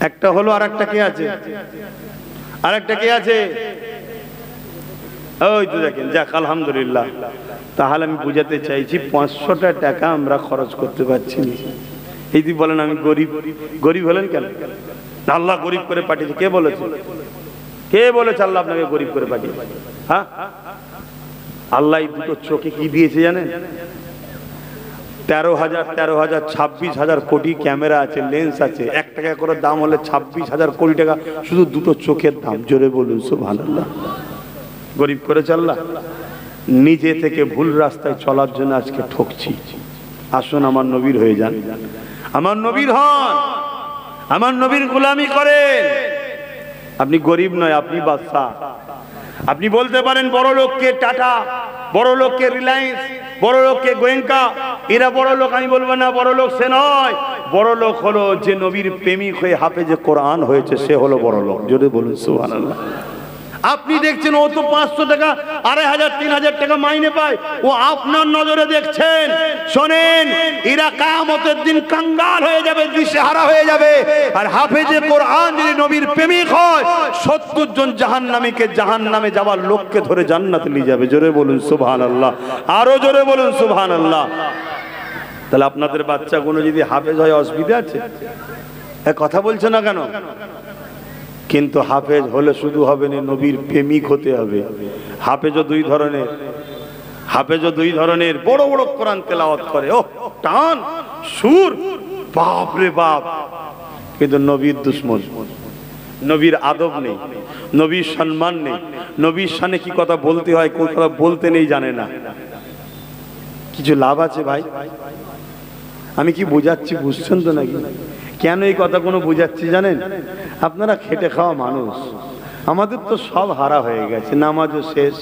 একটা হলো, আর একটা কে আছে? আরেকটা কে আছে? ওই তো দেখেন, যাক আলহামদুলিল্লাহ। তাহলে আমি বুঝাতে চাইছি 500টা টাকা আমরা খরচ করতে পারছি না। এই যে বলেন আমি গরিব, গরিব হলেন কেন? আল্লাহ গরিব করে পাঠিয়েছে, কে বলেছে? কে বলেছে আল্লাহ আপনাকে গরিব করে পাঠিয়েছে? হ্যাঁ আল্লাহ এই 2টো চোখে কি দিয়েছে জানেন? 13,000 26,000 কোটি ক্যামেরা আছে, লেন্স আছে, 1 টাকা করে দাম হলে 26,000 কোটি টাকা শুধু 2টো চোখের দাম। জোরে বলুন সুবহানাল্লাহ। গরিব করেছে আল্লাহ, নিজে থেকে ভুল রাস্তায় চলার জন্য আজকে ঠকছি। আসুন আমার নবীর হয়ে যান, আমার নবীর হন, আমার নবীর গোলামি করেন। আপনি গরিব নয়, আপনি বাদশা। আপনি বলতে পারেন বড় লোককে টাটা, বড় লোককে রিলায়েন্স, বড় লোককে গোয়েঙ্কা, এরা বড় লোক। আমি বলবো না বড় লোক সে নয়, বড় লোক হলো যে নবীর প্রেমিক হয়ে হাফেজে কোরআন হয়েছে, সে হলো বড় লোক। জোরে বলুন সুবহানাল্লাহ। আপনি দেখছেন ও তো 500 টাকা 2,500 3,000 টাকা মাইনে পায়, ও আপনার নজরে দেখছেন। শোনেন, এরা কিয়ামতের দিন কাঙ্গাল হয়ে যাবে, দিশেহারা হয়ে যাবে। আর হাফেজে কোরআন যদি নবীর প্রেমিক হয়, 70 জন জাহান্নামীকে জাহান্নামে যাওয়ার লোককে ধরে জান্নাতে নিয়ে যাবে। জোরে বলুন সুবহানাল্লাহ, আরো জোরে বলুন সুবহানাল্লাহ। তাহলে আপনাদের বাচ্চাগুলো যদি হাফেজ হয় অসুবিধা আছে? কথা বলছে না কেন? কিন্তু হাফেজ হলে শুধু হবে না, নবীর প্রেমিক হতে হবে। হাফেজও 2 ধরনের, হাফেজও 2 ধরনের। বড় বড় কোরআন তেলাওয়াত করে, ও টান সুর, বাপ রে বাপ, কিন্তু নবীর দুশমন, নবীর আদব নেই, নবীর সম্মান নেই, নবীর শানে কি কথা বলতে হয় কোন কথা বলতে নেই জানে না। কিছু লাভ আছে ভাই? আমি কি বোঝাচ্ছি বুঝছেন তো নাকি? কেন এই কথা কোনো বুঝাচ্ছি জানেন? আপনারা খেটে খাওয়া মানুষ, আমাদের তো সব হারা হয়ে গেছে। নামাজও শেষ,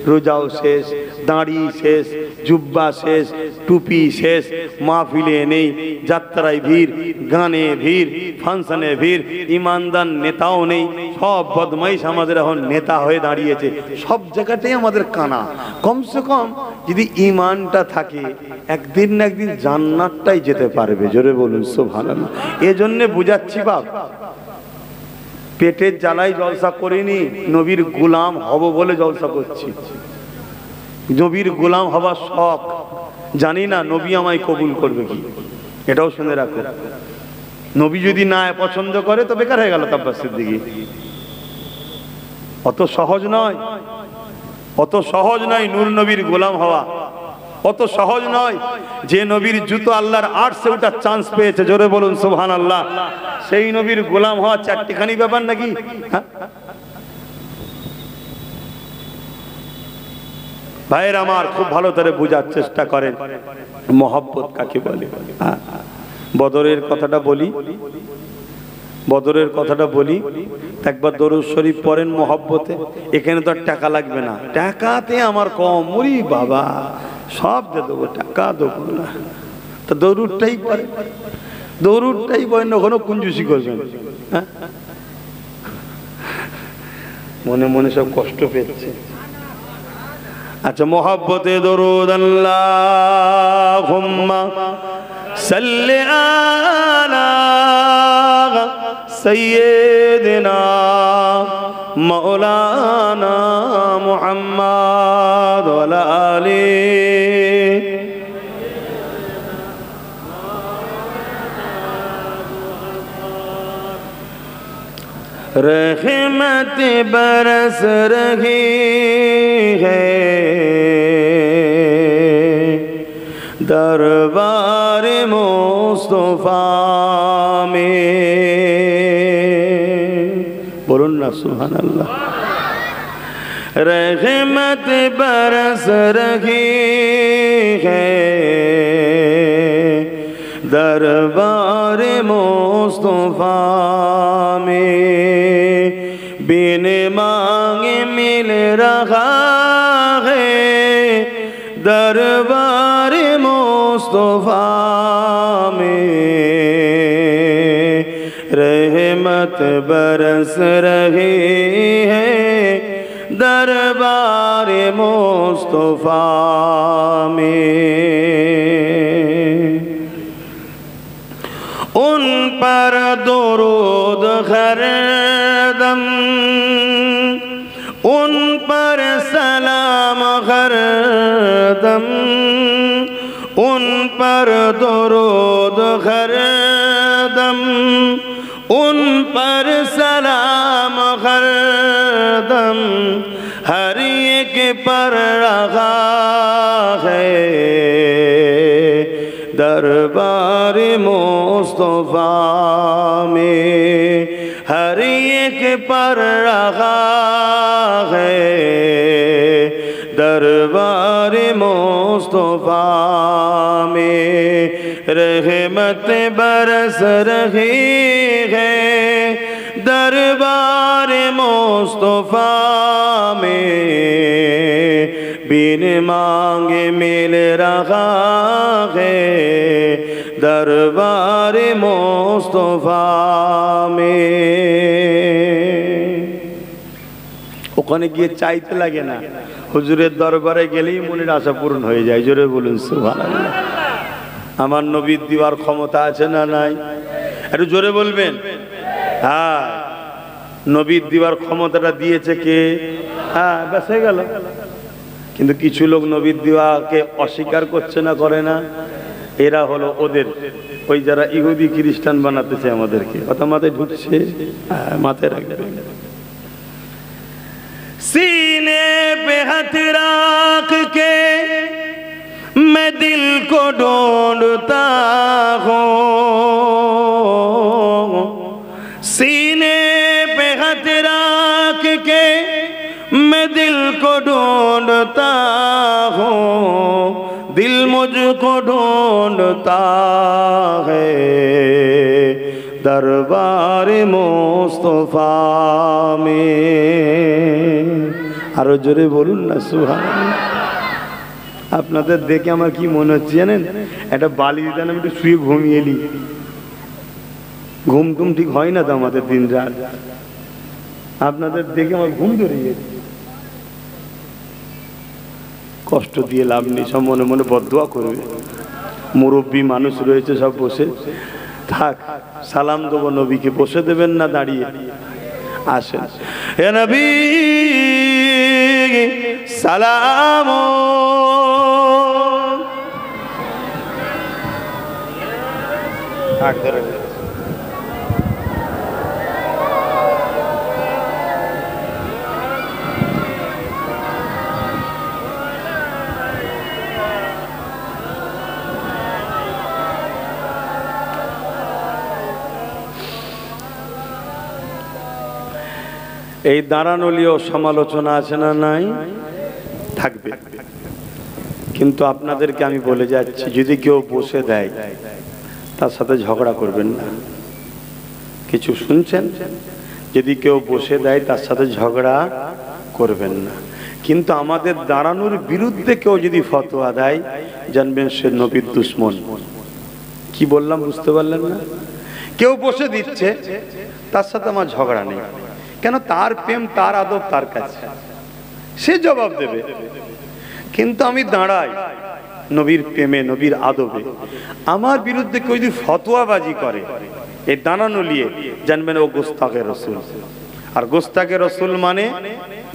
রোজাও শেষ, দাঁড়ি শেষ, জুব্বা শেষ, টুপি শেষ, মাহফিলে নেই, যাত্রায় ভিড়, গানে ভিড়, ফাংশনে ভিড়, ইমানদার নেতাও নেই। সব বদমাইশ আমাদের এখন নেতা হয়ে দাঁড়িয়েছে, সব জায়গাতেই আমাদের কানা। কমসে কম যদি ইমানটা থাকে, একদিন না একদিন জান্নাতটাই যেতে পারবে। জোরে বলুন সুবহানাল্লাহ। এজন্যে বুঝাচ্ছি বাপ, পেটের জ্বালাই জলসা করিনি, নবীর গোলাম হব বলে জলসা করছি। নবীর গোলাম হবার শখ, জানি না নবী আমায় কবুল করবে কি, এটাও শুনে রাখো। নবী যদি না পছন্দ করে তো বেকার হয়ে গেল আব্বাস সিদ্দিকী। অত সহজ নয়, অত সহজ নয় নূর নবীর গোলাম হওয়া, অত সহজ নয়। যে নবীর জুতো আল্লাহর আরশে ওঠার চান্স পেয়েছে, জোরে বলুন সুবহানাল্লাহ, সেই নবীর গোলাম হওয়া চারটিখানি ব্যাপার নাকি? ভাইয়ের আমার, খুব ভালো করে বোঝার চেষ্টা করেন মহব্বত কাকে বলে। বদরের কথাটা বলি, বদরের কথাটা বলি। একবার দরুদ শরীফ পড়েন মহব্বতে, এখানে তো আর টাকা লাগবে না, টাকাতে আমার কম, ওরে বাবা সব দিয়ে দেবো, টাকা দেবো না। তো দরুদটাই পড়ে, দরুদটাই পড়েন, ওখানে কুঞ্জুসি করবেন। মনে মনে সব কষ্ট পেয়েছে। আচ্ছা, মোহাব্বতে দরুদ আল্লাহুম্মা সাল্লি আলা সাইয়্যিদিনা মাওলানা মুহাম্মদ ওয়া আলা আলিহি रहमत बरस रही है दरबार मुस्तफा में। बोलून ना सुभान अल्लाह। रहमत बरस रही है दरबार मुस्तफा में, बिन मांगे मिल रहा है दरबार मुस्तफा में। रहमत बरस रही है दरबार मुस्तफा में। उन पर दुरूद हरदम, उन पर सलाम हरदम, उन पर दुरूद हरदम, उन पर सलाम हरदम, हर एक पर रहा है दरबार मुस्तफा में। हर एक पर रहा है दरबार मुस्तफा में। रहमत बरस रही है दरबार मुस्तफा में, बिन मांगे मिल रहा है दरबार मुस्तफा में। ওখানে গিয়ে চাইতে লাগে না, হুজুরের দরবারে গেলেই মনের আশা পূরণ হয়ে যায়। জোরে বলুন সুবহানাল্লাহ। আমার নবীর দিবার ক্ষমতা আছে না নাই? একটু জোরে বলবেন। হ্যাঁ, নবীর দিবার ক্ষমতাটা দিয়েছে কে? হ্যাঁ, ব্যাস হয়ে গেল। কিন্তু কিছু লোক নবীর দিওয়াকে অস্বীকার করছে না, করে না। এরা হলো ওদের ওই যারা ইহুদি খ্রিস্টান বানাতেছে আমাদেরকে। কথা মাথায় ঢুকছে? হ্যাঁ, মাথায় রাখবে। सीने पे हाथ रख के मैं दिल को ढूंढता हूँ, सीने पे हाथ रख के मैं दिल को ढूंढता हूँ, दिल मुझको ढूंढता है दरबार मुस्तफा में। আরো জোরে বলুন না সুবহানাল্লাহ। আপনাদের দেখে আমার কি মনে হচ্ছে জানেন? একটা বালি দিতেন, আমি একটু শুয়ে ঘুমিয়ে এলি। ঘুম টুম ঠিক হয় না তো আমাদের দিন রাত। আপনাদের দেখে আমার ঘুম ধরে গেছে। কষ্ট দিয়ে লাভ নেই, সব মনে মনে বদদোয়া করবে। মুরব্বী মানুষ রয়েছে সব বসে থাক, সালাম দেবো নবীকে। বসে দেবেন না দাঁড়িয়ে? আসেন। হে নবী সালাম। এই দাঁড়ানোলিও সমালোচনা আছে না নাই? থাকবে। কিন্তু আপনাদেরকে আমি বলে যাচ্ছি, যদি কেউ বসে দেয় তার সাথে ঝগড়া করবেন না। কিছু শুনছেন? যদি কেউ বসে দেয় তার সাথে ঝগড়া করবেন না। কিন্তু আমাদের দাঁড়ানোর বিরুদ্ধে কেউ যদি ফতোয়া দেয়, জানবেন সে নবীর দুশমন। কি বললাম বুঝতে পারলেন না? কেউ বসে দিচ্ছে, তার সাথে আমার ঝগড়া নেই। কেন? তার প্রেম, তার আদব তার কাছে, সে জবাব দেবে। কিন্তু আমি দাঁড়াই নবীর প্রেমে, নবীর আদবে। আমার বিরুদ্ধে কেউ যদি ফতোয়াবাজি করে এই দাঁড়ানো নিয়ে, জানবেন ও গোস্তাকে রসুল। আর গোস্তাকে রসুল মানে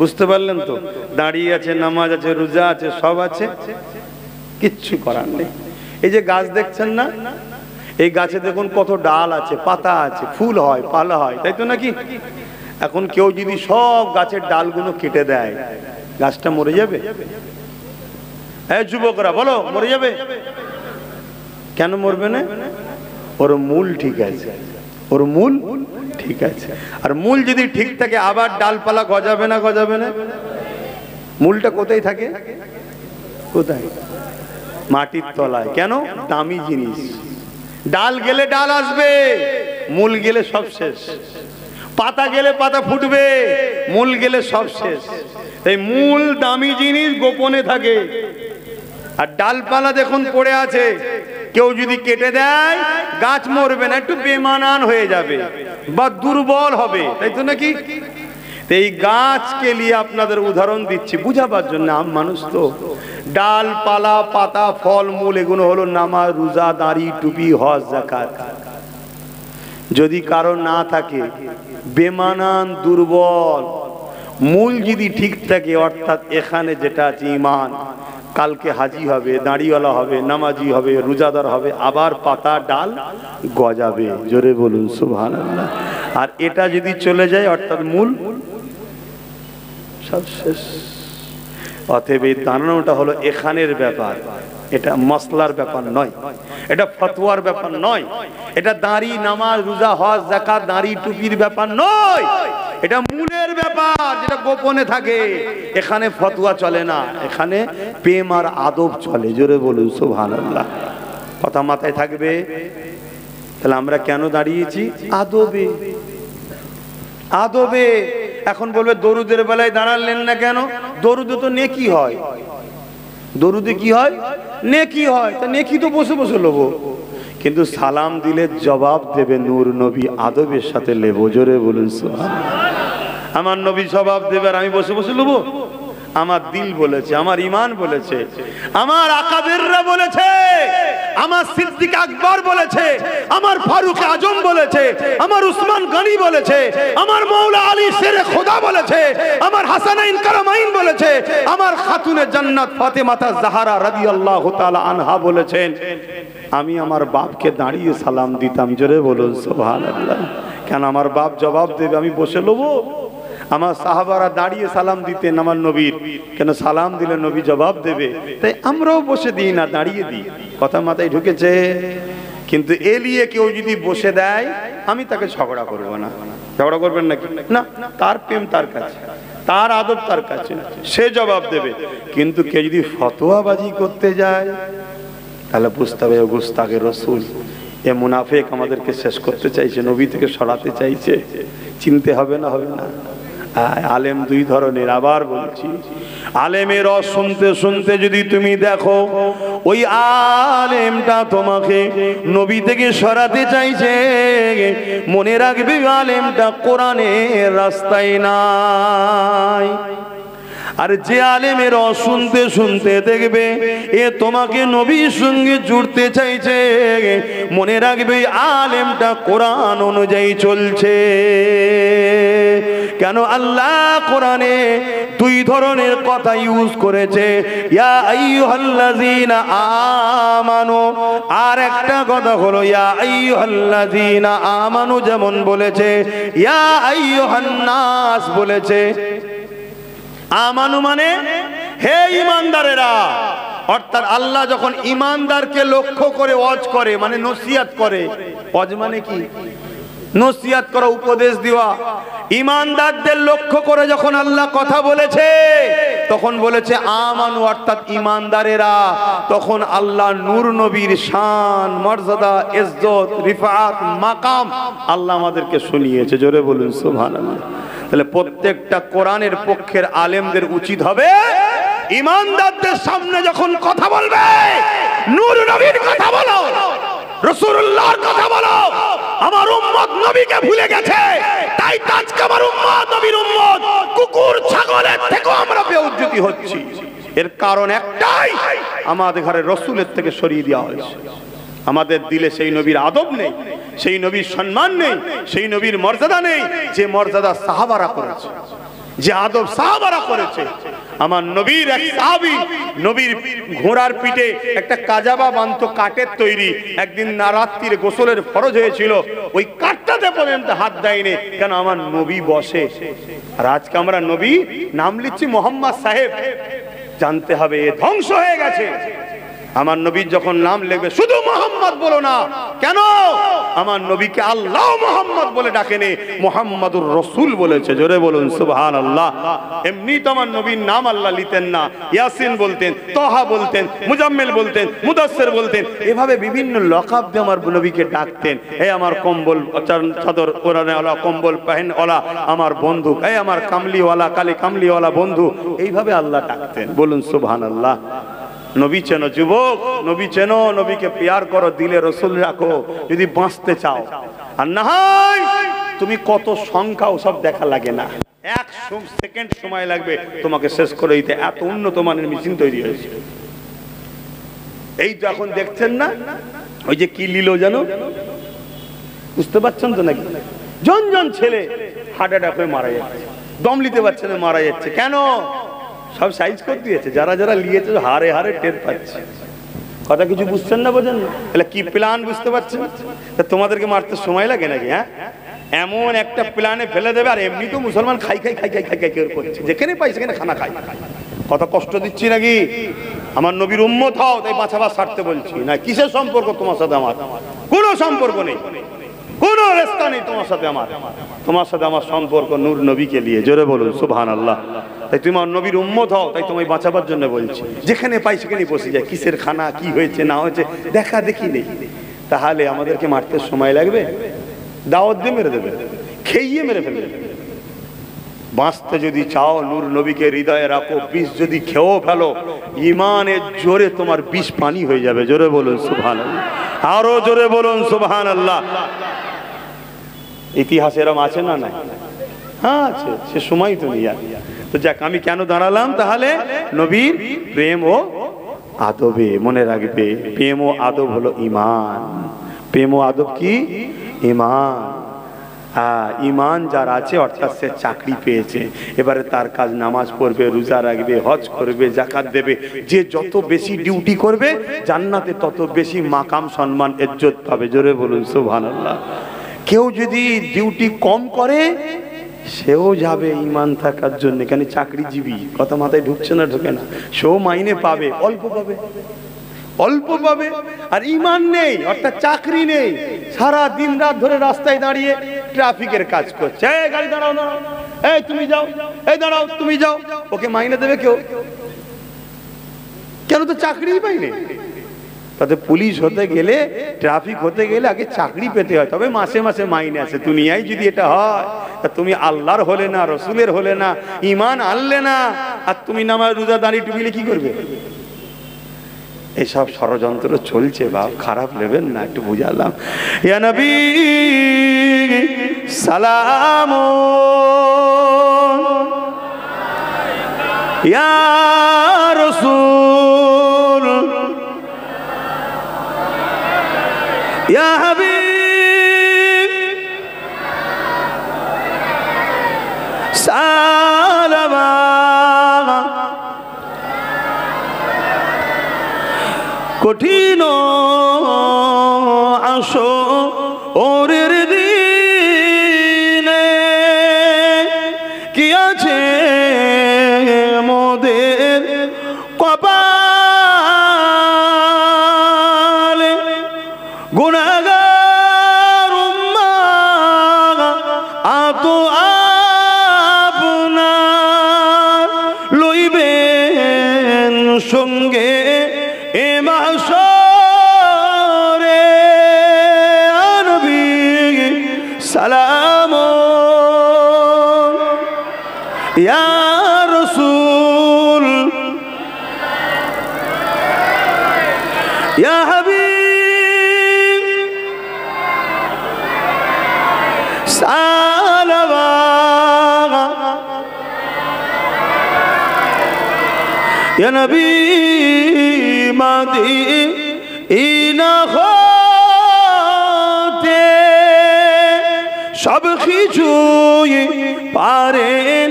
বুঝতে পারলেন তো? দাঁড়িয়ে আছে, নামাজ আছে, রোজা আছে, সব আছে, কিচ্ছু করার নেই। এই যে গাছ দেখছেন না, এই গাছে দেখুন কত ডাল আছে, পাতা আছে, ফুল হয়, পালা হয়, তাই তো নাকি? এখন কেউ যদি সব গাছের ডালগুলো কেটে দেয়, গাছটা মরে যাবে? হ্যাঁ যুবকরা বলো, মরে যাবে? কেন মরবে না? ওর মূল ঠিক আছে, ওর মূল ঠিক আছে। আর মূল যদি ঠিক থাকে আবার ডালপালা গজাবে না? গজাবে না? মূলটা কোথায় থাকে? কোথায়? মাটির তলায়। কেন? দামি জিনিস। ডাল গেলে ডাল আসবে, মূল গেলে সব শেষ। পাতা গেলে পাতা ফুটবে, মূল গেলে সব শেষ। এই মূল দামি জিনিস গোপনে থাকে। আর ডালপালা দেখুন পড়ে আছে, কেউ যদি কেটে দেয় গাছ মরবে না, একটু বেমানান হয়ে যাবে বা দুর্বল হবে, তাই তো নাকি? এই গাছকে নিয়ে আপনাদের উদাহরণ দিচ্ছি বুঝাবার জন্য। আম মানুষ তো, ডালপালা, পাতা, ফল মূল এগুলো হলো নামাজ, রোজা, দাড়ি, টুপি, হজ, যাকাত। যদি কারো না থাকে, বেমানান, দুর্বল, মূল যদি ঠিক থাকে, অর্থাৎ এখানে যেটা আছে ঈমান, কালকে হাজি হবে, দাড়িওয়ালা হবে, নামাজি হবে, রোজাদার হবে, আবার পাতা ডাল গজাবে। জোরে বলুন সুবহানাল্লাহ। আর এটা যদি চলে যায়, অর্থাৎ মূল সব শেষ। অতএব এই দাঁড়ানোটা হলো এখানের ব্যাপার, এটা মসলার ব্যাপার নয়, এটা ফতোয়ার ব্যাপার নয়, এটা দাড়ি, নামাজ, রোজা, হজ, যাকাত, দাড়ি, টুপির ব্যাপার নয়, এটা মূলের ব্যাপার, যেটা গোপনে থাকে। এখানে ফতোয়া চলে না, এখানে প্রেম আর আদব চলে। জোরে বলুন সুবহানাল্লাহ। কথা মাথায় থাকবে। তাহলে আমরা কেন দাঁড়িয়েছি? আদবে, আদবে। এখন বলবে দরুদের বেলায় দাঁড়ালেন না কেন? দরুদে তো নেকি হয়, দরুদে কি হয়? নেকি হয়। তা নেকি তো বসে বসে লোবো, কিন্তু সালাম দিলে জবাব দেবে নূর নবী, আদবের সাথে লেবো। জোরে বলুন সুবহানাল্লাহ। আমার নবী জবাব দেবে আর আমি বসে বসে লোবো? আমার দিল বলেছে, আমার ঈমান বলেছে, আমার আকাবেররা বলেছে, আমার সিদ্দিক আকবর বলেছে, আমার ফারুক আজম বলেছে, আমার উসমান গনি বলেছে, আমার মৌলা আলী শেরে খোদা বলেছে, আমার হাসানাইন কারামাইন বলেছে, আমার খাতুনে জান্নাত ফাতেমাতা জাহরা রাদিয়াল্লাহু তাআলা আনহা বলেছেন, আমি আমার বাপকে দাঁড়িয়ে সালাম দিতাম। জোরে বলুন সুবহানাল্লাহ। কেন? আমার বাপ জবাব দেবে, আমি বসে লবো? আমার সাহাবারা দাঁড়িয়ে সালাম দিতেন আমার নবীর, কেন? সালাম দিলে নবী জবাব দেবে, তাই আমরাও বসে দিই না, দাঁড়িয়ে দিই। কথা মাথায় ঢুকেছে? কিন্তু এলিয়ে কেউ যদি বসে দেয়, আমি তাকে ঝগড়া করব না। ঝগড়া করবেন নাকি? না, তার প্রেম তার কাছে, তার আদব তার কাছে, সে জবাব দেবে। কিন্তু কেউ যদি ফতোয়াবাজি করতে যায়, তাহলে বুঝতে হবে গোস্তাকে রসুল, এ মুনাফিক আমাদেরকে শেষ করতে চাইছে, নবী থেকে সরাতে চাইছে। চিনতে হবে না? হবে না? আলেম দুই ধরনের, আবার বলছি। আলেমের রস শুনতে শুনতে যদি তুমি দেখো ওই আলেমটা তোমাকে নবী থেকে সরাতে চাইছে, মনে রাখবে আলেমটা কোরআনের রাস্তায় নাই। আর যে আলেমের রস শুনতে শুনতে দেখবে এ তোমাকে নবীর সঙ্গে জুড়তে চাইছে, মনে রাখবে আলেমটা কোরআন অনুযায়ী চলছে। কেন? আল্লাহ কোরআনে দুই ধরনের কথা ইউজ করেছে, ইয়া আইয়ুহাল্লাযীনা আমানু, আর একটা কথা হলো ইয়া আইয়ুহাল্লাযীনা আমানু। যেমন বলেছে ইয়া আইয়ুহান নাস বলেছে। আমানু মানে হে ঈমানদারেরা, অর্থাৎ আল্লাহ যখন ঈমানদারকে লক্ষ্য করে ওয়াজ করে, মানে নসিহত করে। ওয়াজ মানে কি? নসিহত করা, উপদেশ দেওয়া। ঈমানদারদের লক্ষ্য করে যখন আল্লাহ কথা বলেছে, তখন বলেছে আমানু, অর্থাৎ ঈমানদারেরা। তখন আল্লাহ নূর নবীর শান, মর্যাদা, ইজ্জত, রিফাত, মাকাম আল্লাহ আমাদেরকে শুনিয়েছে। জোরে বলুন সুবহানাল্লাহ। তাহলে প্রত্যেকটা কোরআনের পক্ষের আলেমদের উচিত হবে ঈমানদারদের সামনে যখন কথা বলবে, নূর নবীর কথা বলো, রাসূলুল্লাহর কথা বলো। আমার উম্মত নবীকে ভুলে গেছে, তাই তো আজকে আমার উম্মত নবীর উম্মত কুকুর ছাগলের থেকেও আমরা বেউজ্জতি হচ্ছি। এর কারণ একটাই, আমাদের ঘরে রসুলের থেকে সরিয়ে দেওয়া হয়েছে। আমাদের দিলে সেই নবীর আদব নেই, সেই নবীর সম্মান নেই, সেই নবীর মর্যাদা নেই যে মর্যাদা সাহাবারা করেছে, যে আদব সাহাবারা করেছে। আমার নবীর এক সাহাবী নবীর ঘোড়ার পিঠে একটা কাজাবা বানতো কাঠের তৈরি, একদিন রাত্রির গোসলের ফরজ হয়েছিল, ওই কাঠটাতে পর্যন্ত হাত দেয়নি, কেন আমার নবী বসে। আর আজকে আমরা নবী নাম লিখছি মোহাম্মদ সাহেব, জানতে হবে এ ধ্বংস হয়ে গেছে। আমার নবীর যখন নাম লিখবে শুধু মোহাম্মদ বলো না, কেন আমার নবীকে আল্লাহ মোহাম্মদ বলে ডাকেনি, মোহাম্মদুর রাসূল বলেছে। জোরে বলুন সুবহানাল্লাহ। এমনি তো আমার নবীর নাম আল্লাহ লিখতেন না, ইয়াসিন বলতেন, তাহা বলতেন, মুজাম্মিল বলতেন, মুদাসসির বলতেন, এভাবে বিভিন্ন লকাব দিয়ে আমার নবীকে ডাকতেন। এই আমার কম্বল চাদর ওড়ানেওয়ালা, কম্বল পেহেনওয়ালা আমার বন্ধু, এই আমার কামলিওয়ালা, কালি কামলিওয়ালা বন্ধু, এইভাবে আল্লাহ ডাকতেন। বলুন সুবহানাল্লাহ। নবী চেনো যুবক, নবী চেনো, নবীকে প্যার করো, দিলে রসুল রাখো যদি বাঁচতে চাও। আর না হয় তুমি কত সংখ্যা ওসব দেখা লাগে না, 1 সেকেন্ড সময় লাগবে তোমাকে শেষ করে দিতে। এত উন্নত মানের মেশিন তৈরি হয়েছে। এই তো এখন দেখছেন না, ওই যে কি লিলো জানো, বুঝতে পারছেন তো নাকি? জন জন ছেলে হার্ট অ্যাটাক হয়ে মারা যাচ্ছে, দম নিতে পারছে না, মারা যাচ্ছে। কেন? সব সাইজ করে দিয়েছে, যারা যারা নিয়েছে হারে হারে টের পাচ্ছে। কথা কিছু বুঝছেন না, বোঝেন না? তাহলে কি প্ল্যান বুঝতে পারছেন? তোমাদেরকে মারতে সময় লাগে নাকি? হ্যাঁ, এমন একটা প্ল্যানে ফেলে দেবে। আর এমনি তো মুসলমান খাই খাই খাই খাই খাই খাই করছে, যেখানে পাই সেখানে খানা খাই। কত কষ্ট দিচ্ছি নাকি? আমার নবীর উম্মত হও তাই বাঁচাবার স্বার্থে বলছি না। কিসের সম্পর্ক তোমার সাথে আমার? কোনো সম্পর্ক নেই, কোনো রাস্তা নেই তোমার সাথে আমার। তোমার সাথে আমার সম্পর্ক নূর নবীকে নিয়ে। জোরে বলুন সুবহানাল্লাহ। তাই তুমি আমার নবীর উম্মত হও, তাই তোমায় বাঁচাবার জন্য বলছি। যেখানে পাই সেখানে বসে যায়, কিসের খানা, কি হয়েছে না হয়েছে দেখা দেখি নেই। তাহলে আমাদেরকে মারতে সময় লাগবে? দাওয়াত দিয়ে মেরে দেবে, খেয়ে মেরে ফেলবে। বাঁচতে যদি চাও নূর নবীকে হৃদয়ে রাখো, বিষ যদি খেয়েও ফেলো, ইমানের জোরে তোমার বিষ পানি হয়ে যাবে। জোরে বলুন সুবহানাল্লাহ, আরো জোরে বলুন সুবহানাল্লাহ। ইতিহাসে এরকম আছে না? নাই? হ্যাঁ আছে, সে সময় তো নিয়ে। তো যাক, আমি কেন দাঁড়ালাম? তাহলে নবীর প্রেম ও আদবে মনে রাখবে। প্রেম ও আদব হলো ঈমান। প্রেম ও আদব কি? ঈমান। ঈমান যার আছে, অর্থাৎ সে চাকরি পেয়েছে, এবারে তার কাজ নামাজ পড়বে, রোজা রাখবে, হজ করবে, যাকাত দেবে। যে যত বেশি ডিউটি করবে জান্নাতে তত বেশি মাকাম, সম্মান, ইজ্জত পাবে। জোরে বলুন সুবহানাল্লাহ। কেউ যদি ডিউটি কম করে সেও যাবে ঈমান থাকার জন্য। কেন? চাকরিজীবী। কথা মাথায় ঢুকছে না? ঢুকে না? সেও মাইনে পাবে, অল্প পাবে, অল্প পাবে। আর ঈমান নেই, অর্থাৎ চাকরি নেই, সারা দিন রাত ধরে রাস্তায় দাঁড়িয়ে ট্রাফিকের কাজ করছে। এই গাড়ি দাঁড়াও, দাঁড়াও, এই তুমি যাও, এই দাঁড়াও তুমি যাও, ওকে মাইনে দেবে কেউ? কেন? তো চাকরিই পাইনি। তাতে পুলিশ হতে গেলে, ট্রাফিক হতে গেলে আগে চাকরি পেতে হয়, তবে মাসে মাসে মাইনে আছে। দুনিয়ায় যদি এটা হয়, তা তুমি আল্লাহর হলে না, রসুলের হলে না, ঈমান আনলে না, আর তুমি নামাজ রোজা দাঁড়িয়ে টুপিলে কি করবে? এইসব ষড়যন্ত্র চলছে বাপ, খারাপ নেবেন না, একটু বুঝালাম। ইয়া নবী সালাম, ইয়া রাসূল, ইয়া হাবিব সালাম। কঠিন আসো ওরের দিনে, কি আছে মোদের কপালে, গুনাহগার উম্মাহ আতো আপনার লইবেন সঙ্গে এ মাহশরে। নবী সালাম, ইয়া রাসূল, ইয়া হাবিব সালাম। ইয়া নবী মদিনা হতে সব কিছুই পারেন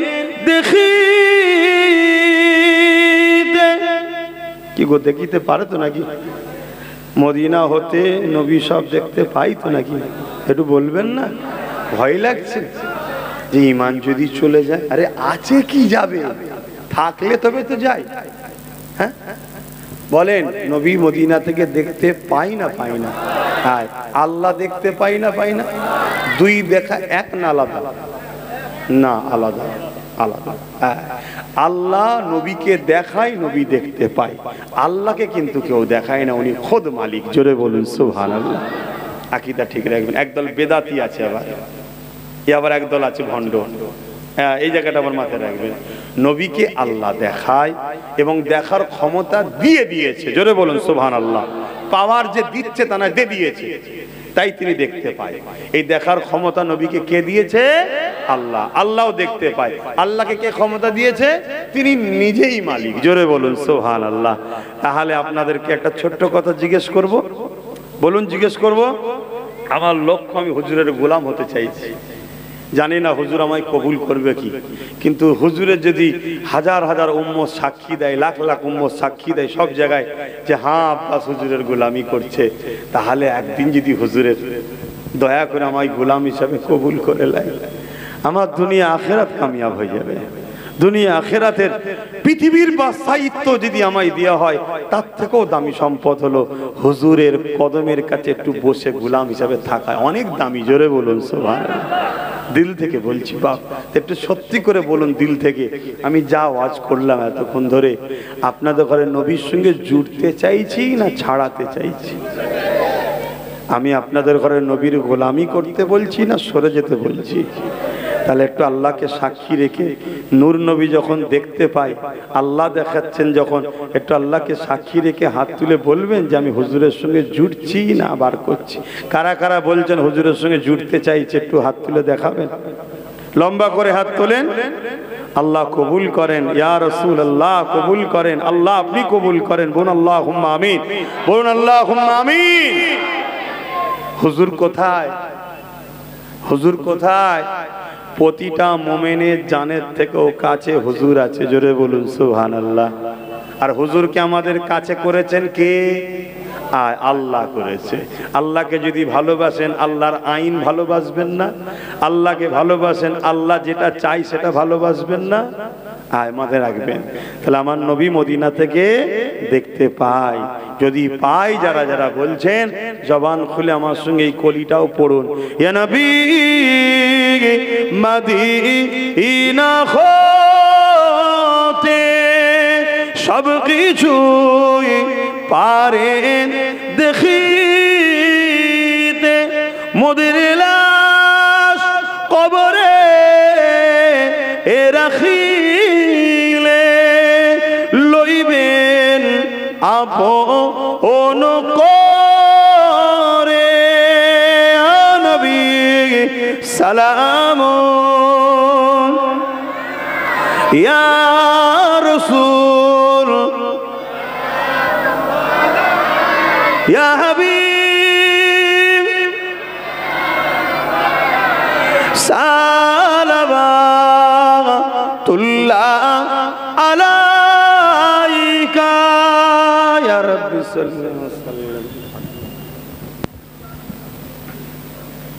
দেখিতে। কি গো, দেখিতে পারে তো নাকি? মদিনা হতে নবী সব দেখতে পাই তো নাকি? একটু বলবেন না? ভয় লাগছে যে ঈমান যদি চলে যায়। আরে আছে কি যাবে, থাকলে তবে তো যায়। হ্যাঁ বলেন, নবী মদিনা থেকে দেখতে পাই না পাই না? হ্যাঁ। আল্লাহ দেখতে পাই না পাই না? দুই দেখা এক না আলাদা? না, আলাদা আলাদা। আল্লাহ নবীকে দেখায়, নবী দেখতে পায়। আল্লাহকে কিন্তু কেউ দেখায় না, উনি খোদ মালিক। জোরে বলুন সুবহানাল্লাহ। আকীদা ঠিক রাখবেন। একদল বেদাতি আছে, আবার একদল আছে ভণ্ড। হ্যাঁ, এই জায়গাটা আমার মাথায় রাখবেন। নবীকে আল্লাহ দেখায় এবং দেখার ক্ষমতা দিয়ে দিয়েছে। জোরে বলুন সুবহানাল্লাহ। পাওয়ার যে দিচ্ছে তা না, দিয়ে দিয়েছে, তাই তিনি দেখতে পায়। এই দেখার ক্ষমতা নবীকে কে দিয়েছে? আল্লাহ। আল্লাহও দেখতে পায়। আল্লাহকে কে ক্ষমতা দিয়েছে? তিনি নিজেই মালিক। জোরে বলুন সুবহানাল্লাহ। তাহলে আপনাদেরকে একটা ছোট্ট কথা জিজ্ঞেস করব। বলুন, জিজ্ঞেস করব। আমার লক্ষ্য, আমি হুজুরের গোলাম হতে চাইছি। জানি না হুজুর আমায় কবুল করবে কি, কিন্তু হুজুরের যদি হাজার হাজার উম্মত সাক্ষী দেয়, লাখ লাখ উম্মত সাক্ষী দেয় সব জায়গায় যে হ্যাঁ আব্বাস হুজুরের গোলামি করছে, তাহলে একদিন যদি হুজুরের দয়া করে আমায় গোলাম হিসাবে কবুল করে নেয়, আমার দুনিয়া আখেরাত কামিয়াব হয়ে যাবে। দুনিয়া আখেরাতের পৃথিবীর বা সাহিত্য যদি আমায় দেওয়া হয়, তার থেকেও দামি সম্পদ হলো হুজুরের কদমের কাছে একটু বসে গোলাম হিসাবে থাকা। অনেক দামি। জোরে বলুন সুবহানাল্লাহ। দিল থেকে বলছি বাপ, একটু সত্যি করে বলুন দিল থেকে। আমি যা ওয়াজ করলাম এতক্ষণ ধরে, আপনাদের ঘরে নবীর সঙ্গে জুড়তে চাইছি না ছাড়াতে চাইছি? আমি আপনাদের ঘরে নবীর গোলামি করতে বলছি না সরে যেতে বলছি? তাহলে একটু আল্লাহকে সাক্ষী রেখে, নূর নবী যখন দেখতে পাই, আল্লাহ দেখাচ্ছেন যখন, একটু আল্লাহকে সাক্ষী রেখে হাত তুলে বলবেন যে আমি হুজুরের সঙ্গে জুড়ছি না বার করছি। কারা কারা বলছেন হুজুরের সঙ্গে জুড়তে চাইছে, একটু হাত তুলে দেখাবেন। লম্বা করে হাত তোলেন। আল্লাহ কবুল করেন। ইয়া রাসূলুল্লাহ কবুল করেন। আল্লাহ আপনি কবুল করেন। বলুন আল্লাহুম্মা আমিন। বলুন আল্লাহুম্মা আমিন। হুজুর কোথায়? হুজুর কোথায়? প্রতিটা মুমিনের জানের থেকেও কাছে হুজুর আছে। জোরে বলুন সুবহানাল্লাহ। আর হুজুরকে আমাদের কাছে করেছেন কে? আল্লাহ করেছে। আল্লাহকে যদি ভালোবাসেন, আল্লাহর আইন ভালোবাসবেন না? আল্লাহকে ভালোবাসেন, আল্লাহ যেটা চাই সেটা ভালোবাসবেন না? মাথায় রাখবেন। তাহলে আমার নবী মদিনা থেকে দেখতে পাই। যদি পাই, যারা যারা বলছেন জবান খুলে আমার সঙ্গে এই কলিটাও পড়ুন। ইয়া নবী মদিনা হতে সব কিছুই পারেন দেখিতে, মোদের লাশ কবরে রাখিলে লইবেন আপন করে। নবী সালাম ইয়া রাসূল ইয়া হাবিব সালাওয়াতুল্লাহ আলাইকা ইয়া রাব্বি সাল্লাল্লাহু আলাইহি ওয়াসাল্লাম।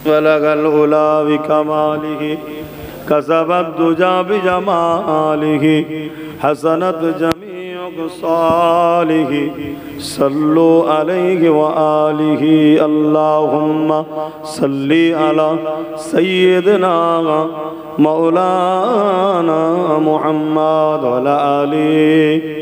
ওয়ালাগাল উলা বিকামালিহি কাসাবাদ দুজা বিজামালিহি হাসানাত জামিউ সালিহি সাল্লু আলাইহি ওয়া আলিহি। আল্লাহুম্মা সাল্লি আলা সাইয়্যিদিনা মাওলানা মুহাম্মদ ওয়া আলা আলিহি